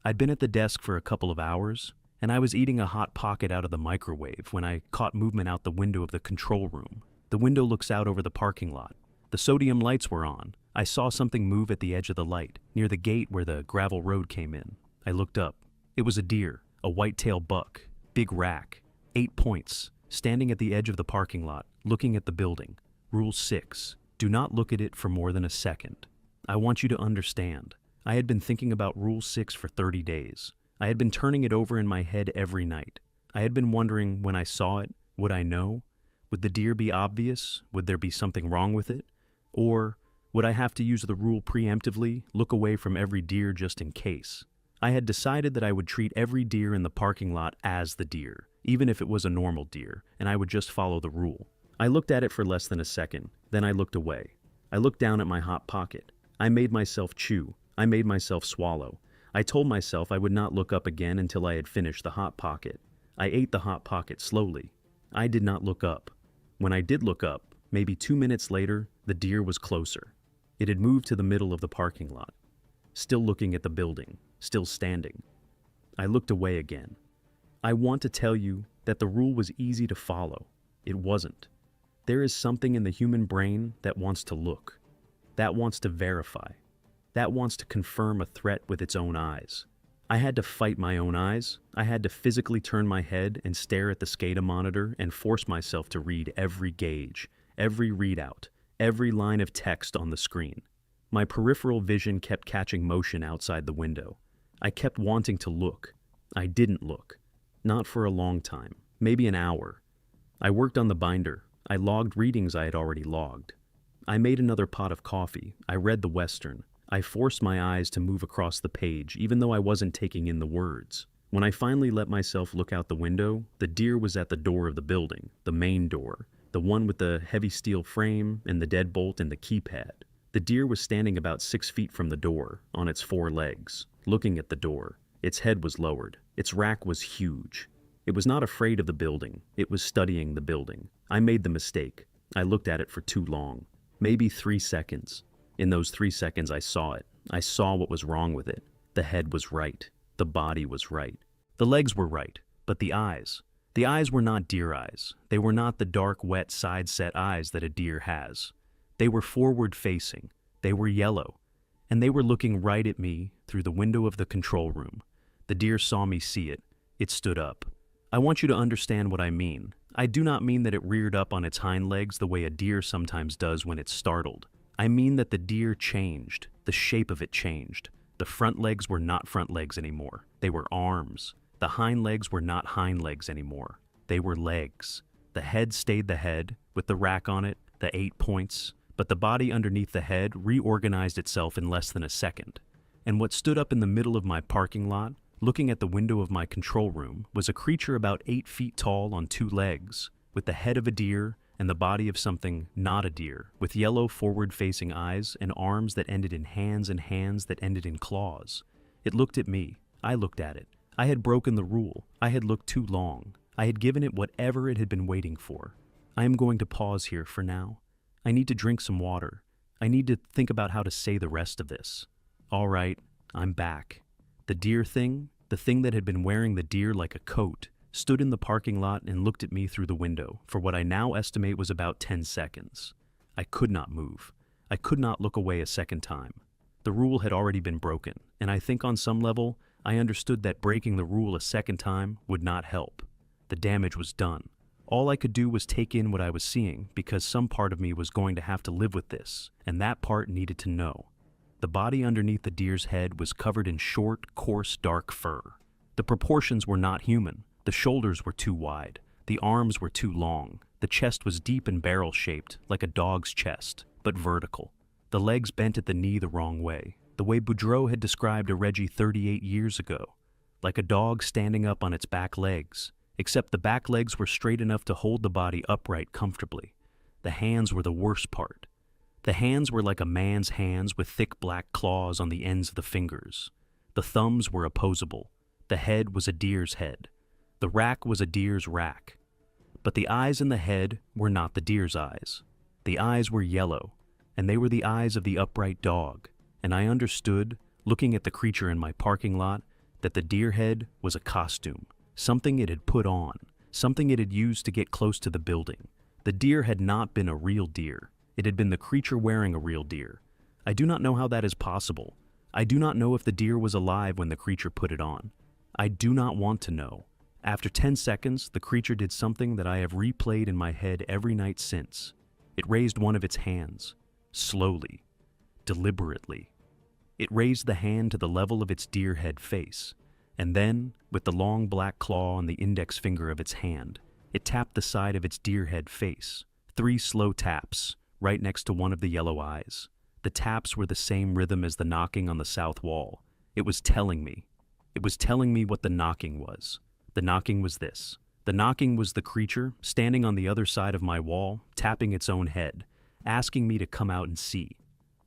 S1: I'd been at the desk for a couple of hours, and I was eating a hot pocket out of the microwave when I caught movement out the window of the control room. The window looks out over the parking lot. The sodium lights were on. I saw something move at the edge of the light, near the gate where the gravel road came in. I looked up. It was a deer, a white-tailed buck, big rack, 8 points, standing at the edge of the parking lot, looking at the building. Rule 6, do not look at it for more than a second. I want you to understand. I had been thinking about Rule 6 for 30 days. I had been turning it over in my head every night. I had been wondering, when I saw it, would I know? Would the deer be obvious? Would there be something wrong with it? Or would I have to use the rule preemptively, look away from every deer just in case? I had decided that I would treat every deer in the parking lot as the deer, even if it was a normal deer, and I would just follow the rule. I looked at it for less than a second, then I looked away. I looked down at my hot pocket. I made myself chew. I made myself swallow. I told myself I would not look up again until I had finished the hot pocket. I ate the hot pocket slowly. I did not look up. When I did look up, maybe 2 minutes later, the deer was closer. It had moved to the middle of the parking lot, still looking at the building, still standing. I looked away again. I want to tell you that the rule was easy to follow. It wasn't. There is something in the human brain that wants to look, that wants to verify, that wants to confirm a threat with its own eyes. I had to fight my own eyes. I had to physically turn my head and stare at the SCADA monitor and force myself to read every gauge, every readout, every line of text on the screen. My peripheral vision kept catching motion outside the window. I kept wanting to look. I didn't look. Not for a long time, maybe an hour. I worked on the binder. I logged readings I had already logged. I made another pot of coffee. I read the Western. I forced my eyes to move across the page, even though I wasn't taking in the words. When I finally let myself look out the window, the deer was at the door of the building, the main door, the one with the heavy steel frame and the deadbolt and the keypad. The deer was standing about 6 feet from the door, on its 4 legs, looking at the door. Its head was lowered. Its rack was huge. It was not afraid of the building. It was studying the building. I made the mistake. I looked at it for too long. Maybe 3 seconds. In those 3 seconds, I saw it. I saw what was wrong with it. The head was right. The body was right. The legs were right, but the eyes. The eyes were not deer eyes. They were not the dark, wet, side-set eyes that a deer has. They were forward-facing. They were yellow. And they were looking right at me through the window of the control room. The deer saw me see it. It stood up. I want you to understand what I mean. I do not mean that it reared up on its hind legs the way a deer sometimes does when it's startled. I mean that the deer changed. The shape of it changed. The front legs were not front legs anymore. They were arms. The hind legs were not hind legs anymore. They were legs. The head stayed the head, with the rack on it, the 8 points, but the body underneath the head reorganized itself in less than a second. And what stood up in the middle of my parking lot, looking at the window of my control room, was a creature about 8 feet tall on 2 legs, with the head of a deer and the body of something not a deer, with yellow forward-facing eyes and arms that ended in hands and hands that ended in claws. It looked at me. I looked at it. I had broken the rule. I had looked too long. I had given it whatever it had been waiting for. I am going to pause here for now. I need to drink some water. I need to think about how to say the rest of this. All right, I'm back. The deer thing, the thing that had been wearing the deer like a coat, stood in the parking lot and looked at me through the window for what I now estimate was about 10 seconds. I could not move. I could not look away a second time. The rule had already been broken, and I think on some level, I understood that breaking the rule a second time would not help. The damage was done. All I could do was take in what I was seeing because some part of me was going to have to live with this, and that part needed to know. The body underneath the deer's head was covered in short, coarse, dark fur. The proportions were not human. The shoulders were too wide. The arms were too long. The chest was deep and barrel-shaped, like a dog's chest, but vertical. The legs bent at the knee the wrong way, the way Boudreaux had described a Reggie 38 years ago, like a dog standing up on its back legs, except the back legs were straight enough to hold the body upright comfortably. The hands were the worst part. The hands were like a man's hands with thick black claws on the ends of the fingers. The thumbs were opposable. The head was a deer's head. The rack was a deer's rack. But the eyes in the head were not the deer's eyes. The eyes were yellow, and they were the eyes of the upright dog, and I understood, looking at the creature in my parking lot, that the deer head was a costume, something it had put on, something it had used to get close to the building. The deer had not been a real deer. It had been the creature wearing a real deer. I do not know how that is possible. I do not know if the deer was alive when the creature put it on. I do not want to know. After 10 seconds, the creature did something that I have replayed in my head every night since. It raised one of its hands, slowly, deliberately. It raised the hand to the level of its deer head face, and then, with the long black claw on the index finger of its hand, it tapped the side of its deer head face. 3 slow taps, right next to one of the yellow eyes. The taps were the same rhythm as the knocking on the south wall. It was telling me. It was telling me what the knocking was. The knocking was this. The knocking was the creature, standing on the other side of my wall, tapping its own head, asking me to come out and see.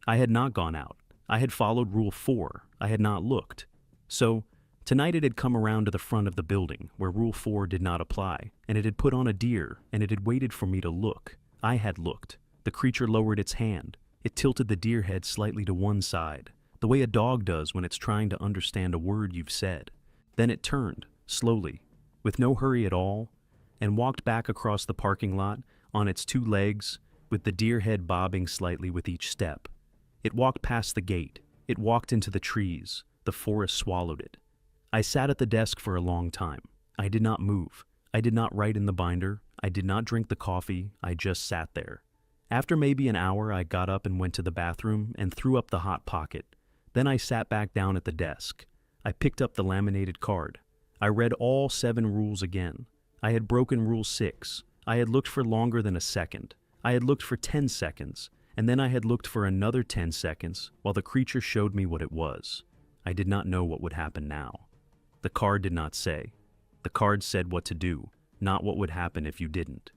S1: I had not gone out. I had followed Rule 4. I had not looked. So, tonight it had come around to the front of the building, where Rule 4 did not apply, and it had put on a deer, and it had waited for me to look. I had looked. The creature lowered its hand. It tilted the deer head slightly to one side, the way a dog does when it's trying to understand a word you've said. Then it turned, slowly, with no hurry at all, and walked back across the parking lot on its 2 legs, with the deer head bobbing slightly with each step. It walked past the gate. It walked into the trees. The forest swallowed it. I sat at the desk for a long time. I did not move. I did not write in the binder. I did not drink the coffee. I just sat there. After maybe an hour, I got up and went to the bathroom and threw up the hot pocket. Then I sat back down at the desk. I picked up the laminated card. I read all 7 rules again. I had broken Rule 6. I had looked for longer than a second. I had looked for 10 seconds, and then I had looked for another 10 seconds while the creature showed me what it was. I did not know what would happen now. The card did not say. The card said what to do, not what would happen if you didn't.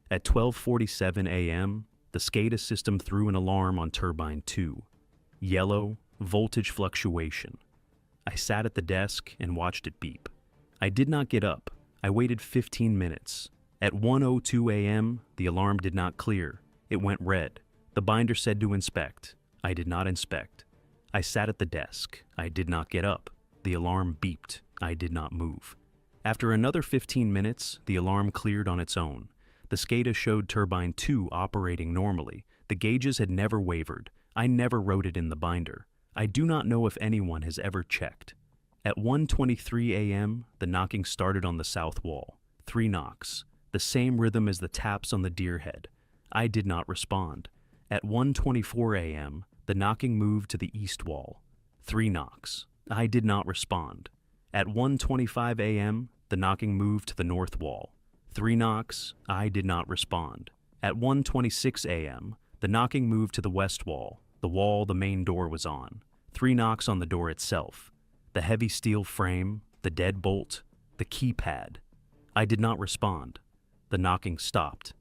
S1: At 12:47 a.m., the SCADA system threw an alarm on turbine 2. Yellow, voltage fluctuation. I sat at the desk and watched it beep. I did not get up. I waited 15 minutes. At 1:02 a.m., the alarm did not clear. It went red. The binder said to inspect. I did not inspect. I sat at the desk. I did not get up. The alarm beeped. I did not move. After another 15 minutes, the alarm cleared on its own. The SCADA showed turbine 2 operating normally. The gauges had never wavered. I never wrote it in the binder. I do not know if anyone has ever checked. At 1:23 a.m., the knocking started on the south wall. 3 knocks. The same rhythm as the taps on the deer head. I did not respond. At 1:24 a.m., the knocking moved to the east wall. 3 knocks. I did not respond. At 1:25 a.m., the knocking moved to the north wall. 3 knocks. I did not respond. At 1:26 a.m., the knocking moved to the west wall, the wall the main door was on. 3 knocks on the door itself. The heavy steel frame, the deadbolt, the keypad. I did not respond. The knocking stopped.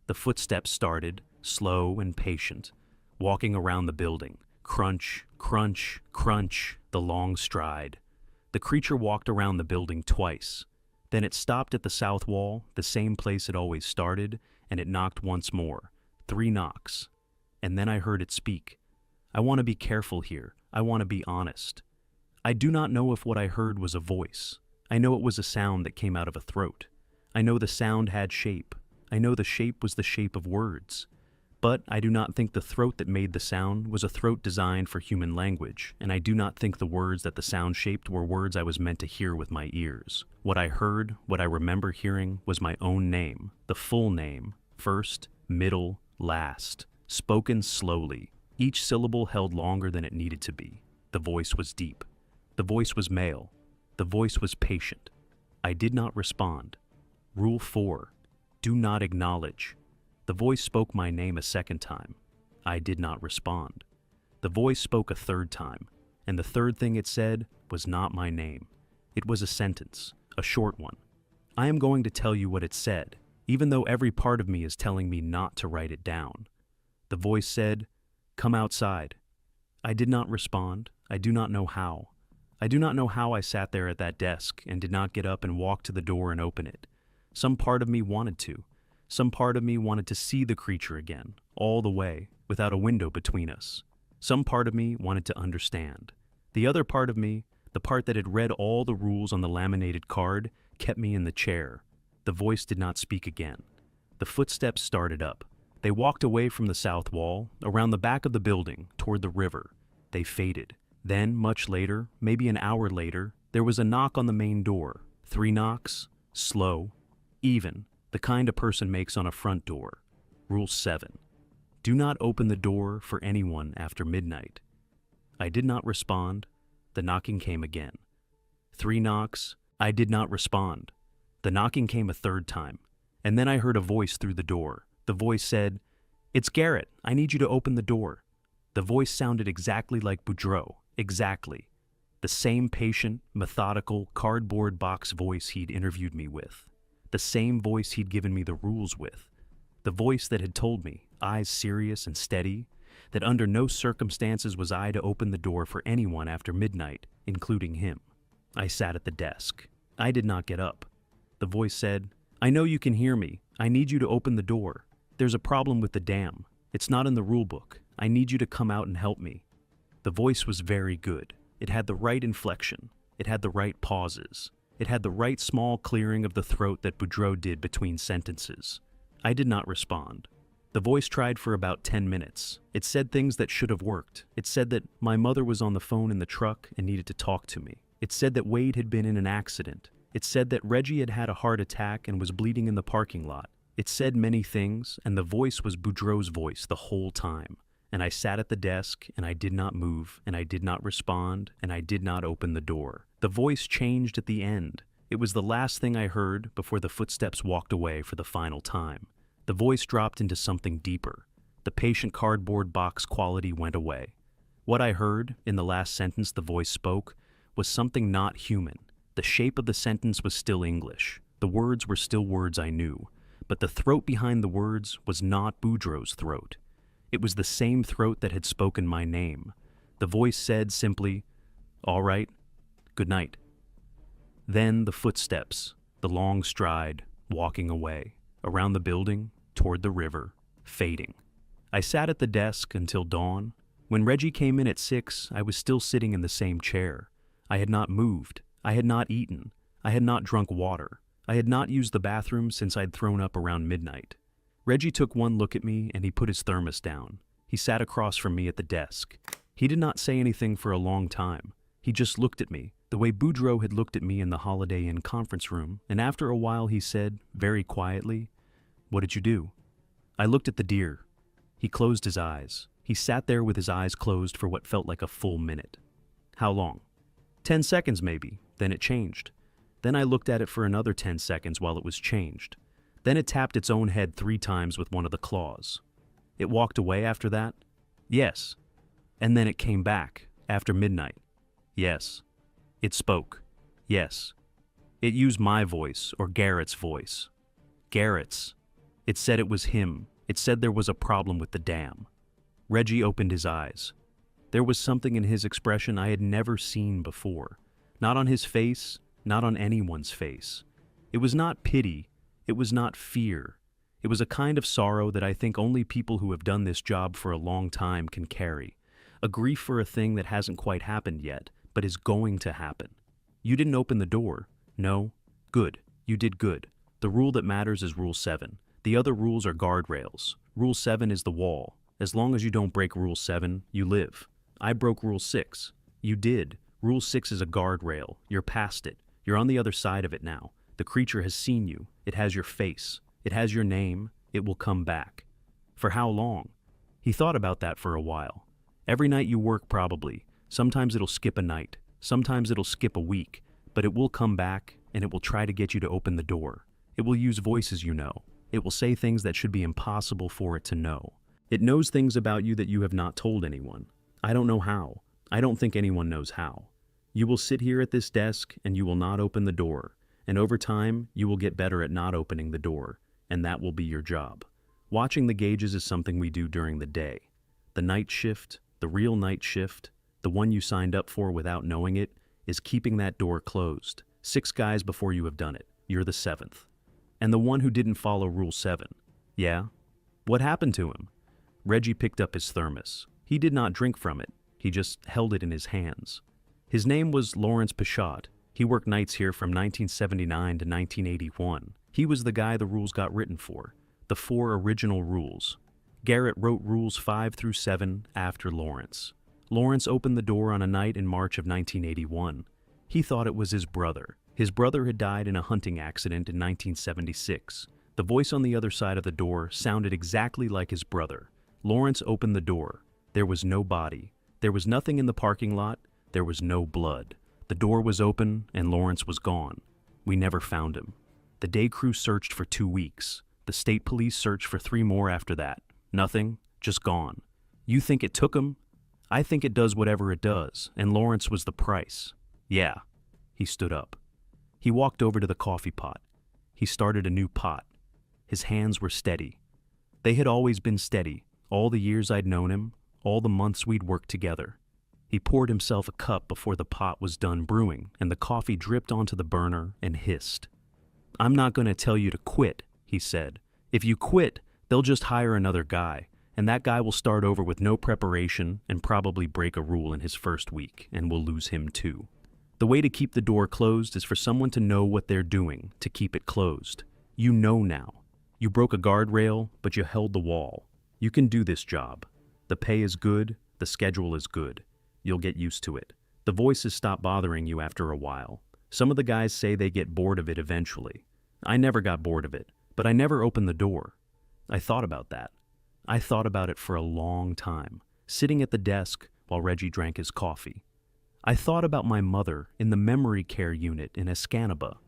S1: The footsteps started, slow and patient, walking around the building. Crunch, crunch, crunch, the long stride. The creature walked around the building twice. Then it stopped at the south wall, the same place it always started, and it knocked once more. 3 knocks. And then I heard it speak. I want to be careful here. I want to be honest. I do not know if what I heard was a voice. I know it was a sound that came out of a throat. I know the sound had shape. I know the shape was the shape of words. But I do not think the throat that made the sound was a throat designed for human language, and I do not think the words that the sound shaped were words I was meant to hear with my ears. What I heard, what I remember hearing, was my own name, the full name, first, middle, last, spoken slowly, each syllable held longer than it needed to be. The voice was deep. The voice was male. The voice was patient. I did not respond. Rule 4. Do not acknowledge. The voice spoke my name a second time. I did not respond. The voice spoke a third time, and the third thing it said was not my name. It was a sentence, a short one. I am going to tell you what it said, even though every part of me is telling me not to write it down. The voice said, "Come outside." I did not respond. I do not know how. I do not know how I sat there at that desk and did not get up and walk to the door and open it. Some part of me wanted to. Some part of me wanted to see the creature again, all the way, without a window between us. Some part of me wanted to understand. The other part of me, the part that had read all the rules on the laminated card, kept me in the chair. The voice did not speak again. The footsteps started up. They walked away from the south wall, around the back of the building, toward the river. They faded. Then, much later, maybe an hour later, there was a knock on the main door. 3 knocks, slow, even, the kind a person makes on a front door. Rule 7. Do not open the door for anyone after midnight. I did not respond. The knocking came again. 3 knocks. I did not respond. The knocking came a third time, and then I heard a voice through the door. The voice said, "It's Garrett. I need you to open the door." The voice sounded exactly like Boudreaux. Exactly. The same patient, methodical, cardboard box voice he'd interviewed me with. The same voice he'd given me the rules with. The voice that had told me, eyes serious and steady, that under no circumstances was I to open the door for anyone after midnight, including him. I sat at the desk. I did not get up. The voice said, "I know you can hear me. I need you to open the door. There's a problem with the dam. It's not in the rule book. I need you to come out and help me." The voice was very good. It had the right inflection. It had the right pauses. It had the right small clearing of the throat that Boudreaux did between sentences. I did not respond. The voice tried for about 10 minutes. It said things that should have worked. It said that my mother was on the phone in the truck and needed to talk to me. It said that Wade had been in an accident. It said that Reggie had had a heart attack and was bleeding in the parking lot. It said many things, and the voice was Boudreaux's voice the whole time. And I sat at the desk, and I did not move, and I did not respond, and I did not open the door. The voice changed at the end. It was the last thing I heard before the footsteps walked away for the final time. The voice dropped into something deeper. The patient cardboard box quality went away. What I heard, in the last sentence the voice spoke, was something not human. The shape of the sentence was still English. The words were still words I knew. But the throat behind the words was not Boudreaux's throat. It was the same throat that had spoken my name. The voice said simply, "All right, good night." Then the footsteps, the long stride, walking away, around the building, toward the river, fading. I sat at the desk until dawn. When Reggie came in at 6, I was still sitting in the same chair. I had not moved. I had not eaten. I had not drunk water. I had not used the bathroom since I'd thrown up around midnight. Reggie took one look at me and he put his thermos down. He sat across from me at the desk. He did not say anything for a long time. He just looked at me, the way Boudreaux had looked at me in the Holiday Inn conference room, and after a while he said, very quietly, "What did you do?" I looked at the deer. He closed his eyes. He sat there with his eyes closed for what felt like a full minute. How long? 10 seconds maybe, then it changed. Then I looked at it for another 10 seconds while it was changed. Then it tapped its own head 3 times with one of the claws. It walked away after that? Yes. And then it came back, after midnight. Yes. It spoke. Yes. It used my voice, or Garrett's voice. Garrett's. It said it was him. It said there was a problem with the dam. Reggie opened his eyes. There was something in his expression I had never seen before. Not on his face, not on anyone's face. It was not pity. It was not fear. It was a kind of sorrow that I think only people who have done this job for a long time can carry. A grief for a thing that hasn't quite happened yet, but is going to happen. You didn't open the door. No? Good. You did good. The rule that matters is Rule 7. The other rules are guardrails. Rule 7 is the wall. As long as you don't break Rule 7, you live. I broke Rule 6. You did. Rule 6 is a guardrail. You're past it. You're on the other side of it now. The creature has seen you. It has your face. It has your name. It will come back. For how long? He thought about that for a while. Every night you work probably. Sometimes it'll skip a night. Sometimes it'll skip a week. But it will come back, and it will try to get you to open the door. It will use voices you know. It will say things that should be impossible for it to know. It knows things about you that you have not told anyone. I don't know how. I don't think anyone knows how. You will sit here at this desk, and you will not open the door. And over time, you will get better at not opening the door, and that will be your job. Watching the gauges is something we do during the day. The night shift, the real night shift, the one you signed up for without knowing it, is keeping that door closed. 6 guys before you have done it. You're the 7th. And the one who didn't follow Rule 7. Yeah? What happened to him? Reggie picked up his thermos. He did not drink from it. He just held it in his hands. His name was Lawrence Pichat. He worked nights here from 1979 to 1981. He was the guy the rules got written for. The 4 original rules. Garrett wrote Rules 5 through 7 after Lawrence. Lawrence opened the door on a night in March of 1981. He thought it was his brother. His brother had died in a hunting accident in 1976. The voice on the other side of the door sounded exactly like his brother. Lawrence opened the door. There was no body. There was nothing in the parking lot. There was no blood. The door was open and Lawrence was gone. We never found him. The day crew searched for 2 weeks. The state police searched for 3 more after that. Nothing, just gone. You think it took him? I think it does whatever it does, and Lawrence was the price. Yeah. He stood up. He walked over to the coffee pot. He started a new pot. His hands were steady. They had always been steady, all the years I'd known him, all the months we'd worked together. He poured himself a cup before the pot was done brewing, and the coffee dripped onto the burner and hissed. "I'm not going to tell you to quit," he said. "If you quit, they'll just hire another guy, and that guy will start over with no preparation and probably break a rule in his first week, and we'll lose him too. The way to keep the door closed is for someone to know what they're doing to keep it closed. You know now. You broke a guardrail, but you held the wall. You can do this job. The pay is good, the schedule is good. You'll get used to it. The voices stop bothering you after a while. Some of the guys say they get bored of it eventually. I never got bored of it, but I never opened the door. I thought about that. I thought about it for a long time, sitting at the desk while Reggie drank his coffee. I thought about my mother in the memory care unit in Escanaba.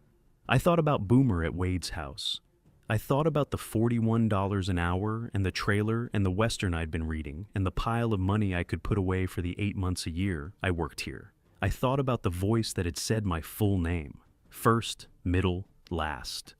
S1: I thought about Boomer at Wade's house. I thought about the $41 an hour and the trailer and the Western I'd been reading and the pile of money I could put away for the 8 months a year I worked here. I thought about the voice that had said my full name. First, middle, last.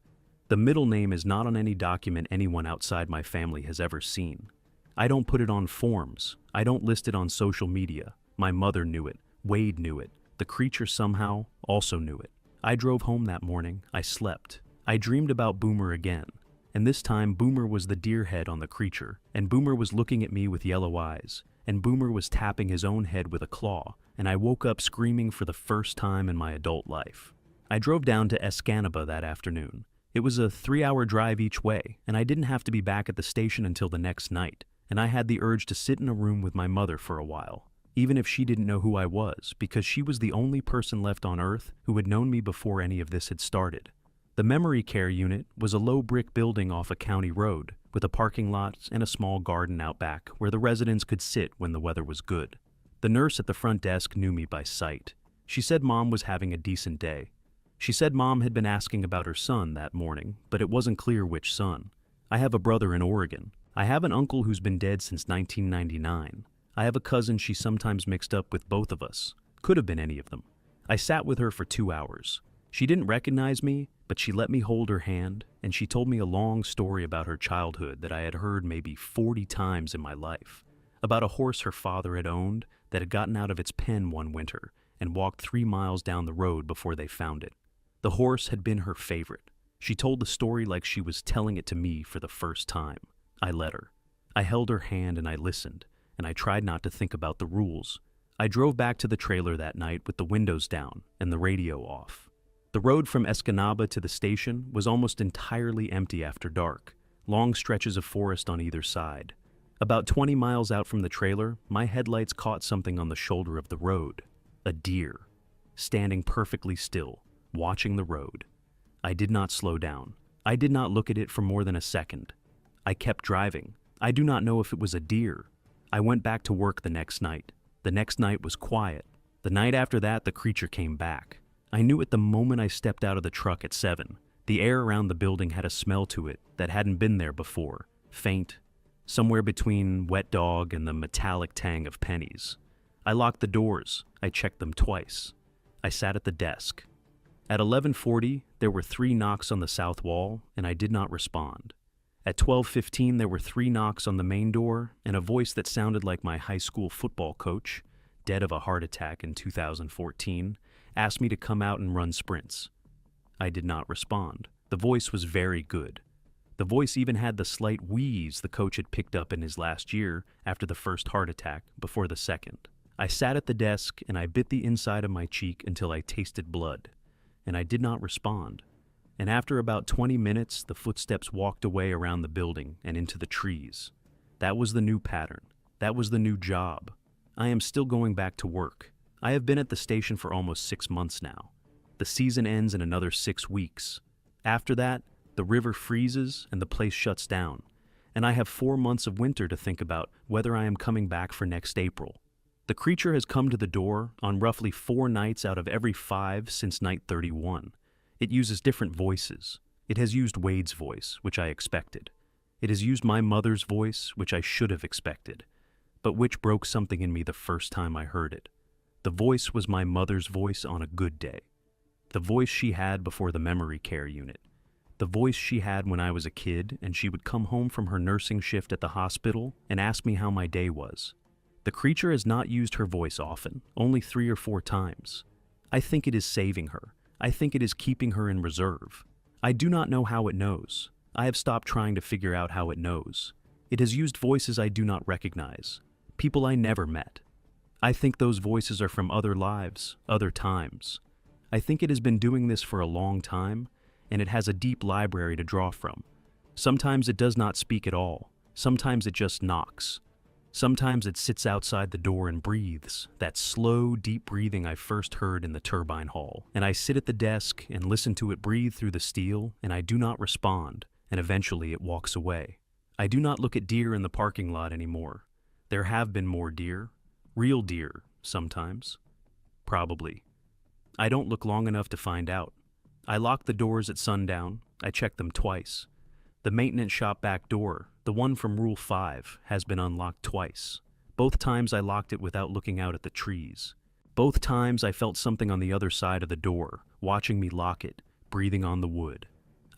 S1: The middle name is not on any document anyone outside my family has ever seen. I don't put it on forms. I don't list it on social media. My mother knew it. Wade knew it. The creature somehow also knew it. I drove home that morning. I slept. I dreamed about Boomer again. And this time Boomer was the deer head on the creature, and Boomer was looking at me with yellow eyes. and Boomer was tapping his own head with a claw, and I woke up screaming for the first time in my adult life. I drove down to Escanaba that afternoon. It was a 3-hour drive each way, and I didn't have to be back at the station until the next night, and I had the urge to sit in a room with my mother for a while, even if she didn't know who I was, because she was the only person left on Earth who had known me before any of this had started. The memory care unit was a low brick building off a county road, with a parking lot and a small garden out back where the residents could sit when the weather was good. The nurse at the front desk knew me by sight. She said Mom was having a decent day. She said Mom had been asking about her son that morning, but it wasn't clear which son. I have a brother in Oregon. I have an uncle who's been dead since 1999. I have a cousin she sometimes mixed up with both of us. Could have been any of them. I sat with her for 2 hours. She didn't recognize me, but she let me hold her hand, and she told me a long story about her childhood that I had heard maybe 40 times in my life. About a horse her father had owned that had gotten out of its pen one winter and walked 3 miles down the road before they found it. The horse had been her favorite. She told the story like she was telling it to me for the first time. I let her. I held her hand and I listened, and I tried not to think about the rules. I drove back to the trailer that night with the windows down and the radio off. The road from Escanaba to the station was almost entirely empty after dark, long stretches of forest on either side. About 20 miles out from the trailer, my headlights caught something on the shoulder of the road. A deer, standing perfectly still, watching the road. I did not slow down. I did not look at it for more than a second. I kept driving. I do not know if it was a deer. I went back to work the next night. The next night was quiet. The night after that, the creature came back. I knew it the moment I stepped out of the truck at 7. The air around the building had a smell to it that hadn't been there before. Faint, somewhere between wet dog and the metallic tang of pennies. I locked the doors. I checked them twice. I sat at the desk. At 11:40, there were 3 knocks on the south wall, and I did not respond. At 12:15, there were 3 knocks on the main door, and a voice that sounded like my high school football coach, dead of a heart attack in 2014, asked me to come out and run sprints. I did not respond. The voice was very good. The voice even had the slight wheeze the coach had picked up in his last year after the first heart attack before the second. I sat at the desk and I bit the inside of my cheek until I tasted blood, and I did not respond. And after about 20 minutes, the footsteps walked away around the building and into the trees. That was the new pattern. That was the new job. I am still going back to work. I have been at the station for almost 6 months now. The season ends in another 6 weeks. After that, the river freezes and the place shuts down, and I have 4 months of winter to think about whether I am coming back for next April. The creature has come to the door on roughly 4 nights out of every 5 since night 31. It uses different voices. It has used Wade's voice, which I expected. It has used my mother's voice, which I should have expected, but which broke something in me the first time I heard it. The voice was my mother's voice on a good day. The voice she had before the memory care unit. The voice she had when I was a kid and she would come home from her nursing shift at the hospital and ask me how my day was. The creature has not used her voice often, only 3 or 4 times. I think it is saving her. I think it is keeping her in reserve. I do not know how it knows. I have stopped trying to figure out how it knows. It has used voices I do not recognize, people I never met. I think those voices are from other lives, other times. I think it has been doing this for a long time, and it has a deep library to draw from. Sometimes it does not speak at all. Sometimes it just knocks. Sometimes it sits outside the door and breathes, that slow, deep breathing I first heard in the turbine hall. And I sit at the desk and listen to it breathe through the steel, and I do not respond, and eventually it walks away. I do not look at deer in the parking lot anymore. There have been more deer. Real deer, sometimes. Probably. I don't look long enough to find out. I lock the doors at sundown. I check them twice. The maintenance shop back door, the one from Rule 5, has been unlocked twice. Both times I locked it without looking out at the trees. Both times I felt something on the other side of the door, watching me lock it, breathing on the wood.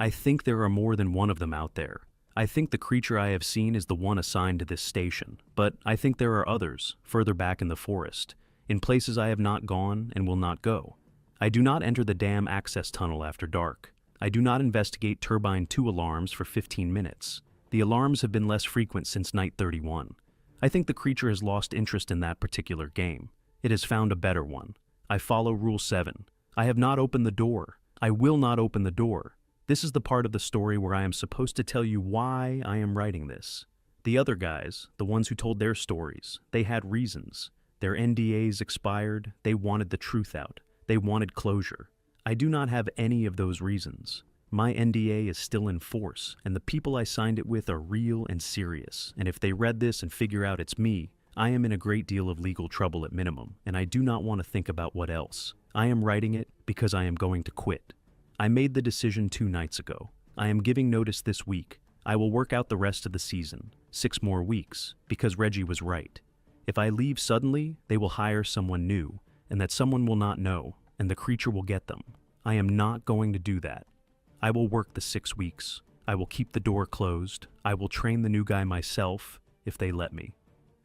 S1: I think there are more than one of them out there. I think the creature I have seen is the one assigned to this station, but I think there are others, further back in the forest, in places I have not gone and will not go. I do not enter the dam access tunnel after dark. I do not investigate Turbine 2 alarms for 15 minutes. The alarms have been less frequent since night 31. I think the creature has lost interest in that particular game. It has found a better one. I follow Rule 7. I have not opened the door. I will not open the door. This is the part of the story where I am supposed to tell you why I am writing this. The other guys, the ones who told their stories, they had reasons. Their NDAs expired. They wanted the truth out. They wanted closure. I do not have any of those reasons. My NDA is still in force, and the people I signed it with are real and serious, and if they read this and figure out it's me, I am in a great deal of legal trouble at minimum, and I do not want to think about what else. I am writing it because I am going to quit. I made the decision 2 nights ago. I am giving notice this week. I will work out the rest of the season, 6 more weeks, because Reggie was right. If I leave suddenly, they will hire someone new, and that someone will not know, and the creature will get them. I am not going to do that. I will work the 6 weeks. I will keep the door closed. I will train the new guy myself, if they let me.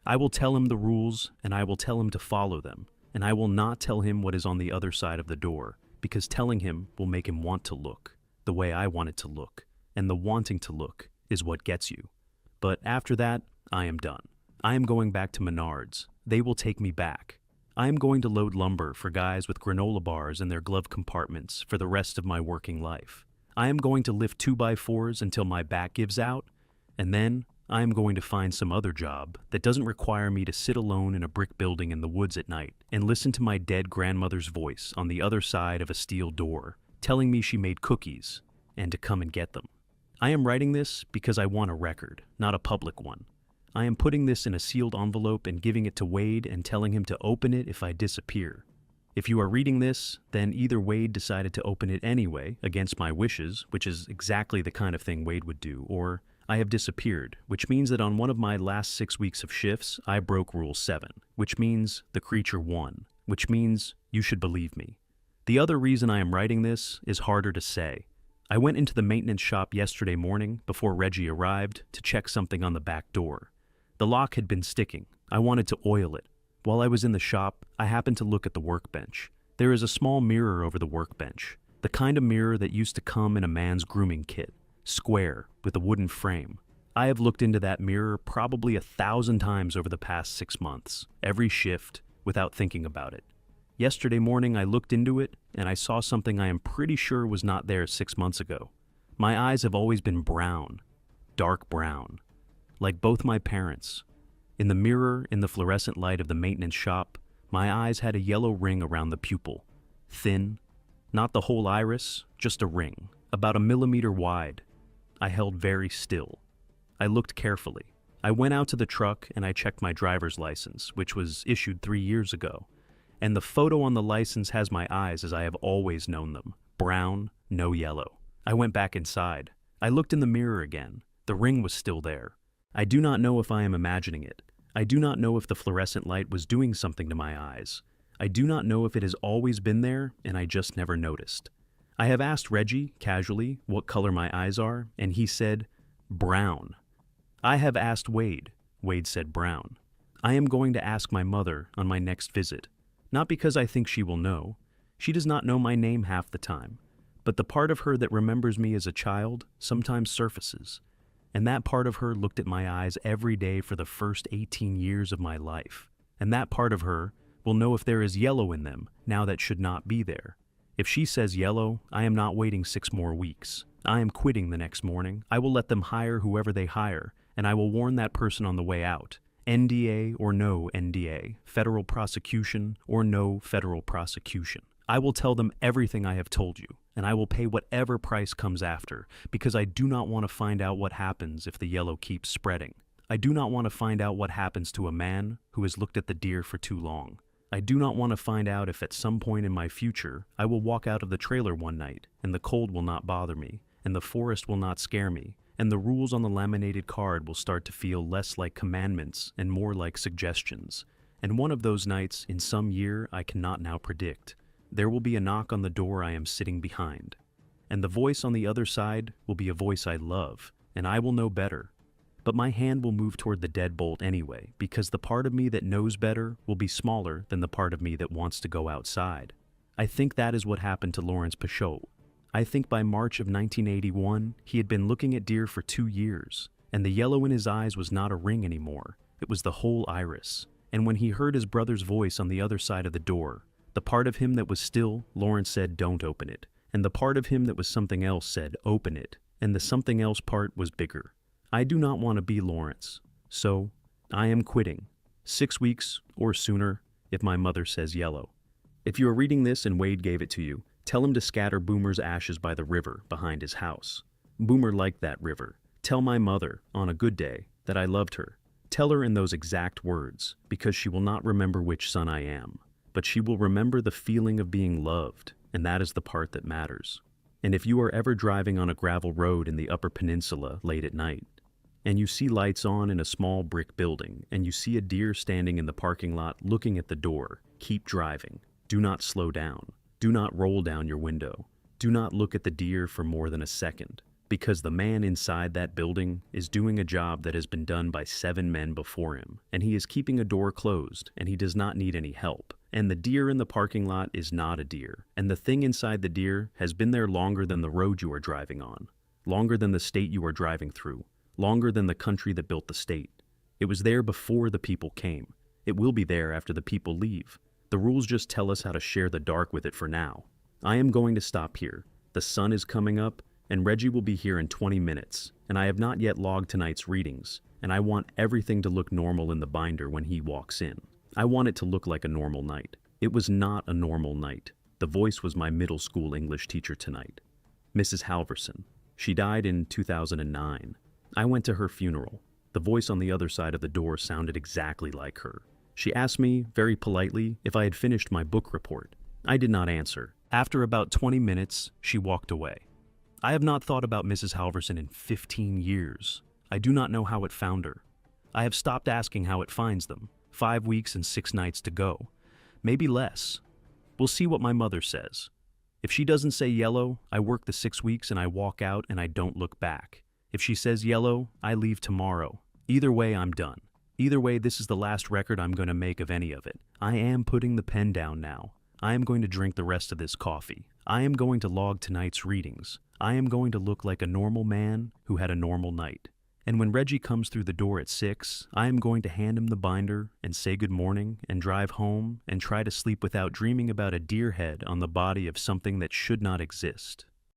S1: I will tell him the rules, and I will tell him to follow them, and I will not tell him what is on the other side of the door, because telling him will make him want to look, the way I want it to look, and the wanting to look is what gets you. But after that, I am done. I am going back to Menards. They will take me back. I am going to load lumber for guys with granola bars in their glove compartments for the rest of my working life. I am going to lift 2x4s until my back gives out, and then I am going to find some other job that doesn't require me to sit alone in a brick building in the woods at night and listen to my dead grandmother's voice on the other side of a steel door, telling me she made cookies and to come and get them. I am writing this because I want a record, not a public one. I am putting this in a sealed envelope and giving it to Wade and telling him to open it if I disappear. If you are reading this, then either Wade decided to open it anyway, against my wishes, which is exactly the kind of thing Wade would do, or I have disappeared, which means that on one of my last 6 weeks of shifts, I broke Rule 7, which means the creature won, which means you should believe me. The other reason I am writing this is harder to say. I went into the maintenance shop yesterday morning, before Reggie arrived, to check something on the back door. The lock had been sticking. I wanted to oil it. While I was in the shop, I happened to look at the workbench. There is a small mirror over the workbench, the kind of mirror that used to come in a man's grooming kit, square, with a wooden frame. I have looked into that mirror probably 1,000 times over the past 6 months, every shift, without thinking about it. Yesterday morning I looked into it, and I saw something I am pretty sure was not there 6 months ago. My eyes have always been brown, dark brown, like both my parents. In the mirror, in the fluorescent light of the maintenance shop, my eyes had a yellow ring around the pupil. Thin, not the whole iris, just a ring, about 1 millimeter wide. I held very still. I looked carefully. I went out to the truck and I checked my driver's license, which was issued 3 years ago. And the photo on the license has my eyes as I have always known them. Brown, no yellow. I went back inside. I looked in the mirror again. The ring was still there. I do not know if I am imagining it. I do not know if the fluorescent light was doing something to my eyes. I do not know if it has always been there and I just never noticed. I have asked Reggie, casually, what color my eyes are, and he said, brown. I have asked Wade. Wade said brown. I am going to ask my mother on my next visit. Not because I think she will know. She does not know my name half the time. But the part of her that remembers me as a child sometimes surfaces. And that part of her looked at my eyes every day for the first 18 years of my life. And that part of her will know if there is yellow in them, now that should not be there. If she says yellow, I am not waiting 6 more weeks. I am quitting the next morning. I will let them hire whoever they hire, and I will warn that person on the way out. NDA or no NDA, federal prosecution or no federal prosecution. I will tell them everything I have told you, and I will pay whatever price comes after, because I do not want to find out what happens if the yellow keeps spreading. I do not want to find out what happens to a man who has looked at the deer for too long. I do not want to find out if at some point in my future I will walk out of the trailer one night, and the cold will not bother me, and the forest will not scare me, and the rules on the laminated card will start to feel less like commandments and more like suggestions. And one of those nights, in some year I cannot now predict, there will be a knock on the door I am sitting behind. And the voice on the other side will be a voice I love, and I will know better. But my hand will move toward the deadbolt anyway, because the part of me that knows better will be smaller than the part of me that wants to go outside. I think that is what happened to Lawrence Pachot. I think by March of 1981, he had been looking at deer for 2 years, and the yellow in his eyes was not a ring anymore, It was the whole iris. And when he heard his brother's voice on the other side of the door, the part of him that was still, Lawrence said, "Don't open it." And the part of him that was something else said, "Open it." And the something else part was bigger. I do not want to be Lawrence. So, I am quitting. 6 weeks, or sooner, if my mother says yellow. If you are reading this and Wade gave it to you, tell him to scatter Boomer's ashes by the river behind his house. Boomer liked that river. Tell my mother, on a good day, that I loved her. Tell her in those exact words, because she will not remember which son I am, but she will remember the feeling of being loved, and that is the part that matters. And if you are ever driving on a gravel road in the Upper Peninsula late at night, and you see lights on in a small brick building, and you see a deer standing in the parking lot looking at the door, keep driving. Do not slow down. Do not roll down your window. Do not look at the deer for more than a second, because the man inside that building is doing a job that has been done by 7 men before him, and he is keeping a door closed, and he does not need any help. And the deer in the parking lot is not a deer, and the thing inside the deer has been there longer than the road you are driving on, longer than the state you are driving through, longer than the country that built the state. It was there before the people came. It will be there after the people leave. The rules just tell us how to share the dark with it for now. I am going to stop here. The sun is coming up, and Reggie will be here in 20 minutes, and I have not yet logged tonight's readings, and I want everything to look normal in the binder when he walks in. I want it to look like a normal night. It was not a normal night. The voice was my middle school English teacher tonight, Mrs. Halverson. She died in 2009. I went to her funeral. The voice on the other side of the door sounded exactly like her. She asked me, very politely, if I had finished my book report. I did not answer. After about 20 minutes, she walked away. I have not thought about Mrs. Halverson in 15 years. I do not know how it found her. I have stopped asking how it finds them. 5 weeks and 6 nights to go. Maybe less. We'll see what my mother says. If she doesn't say yellow, I work the 6 weeks and I walk out and I don't look back. If she says yellow, I leave tomorrow. Either way, I'm done. Either way, this is the last record I'm going to make of any of it. I am putting the pen down now. I am going to drink the rest of this coffee. I am going to log tonight's readings. I am going to look like a normal man who had a normal night. And when Reggie comes through the door at 6, I am going to hand him the binder and say good morning and drive home and try to sleep without dreaming about a deer head on the body of something that should not exist.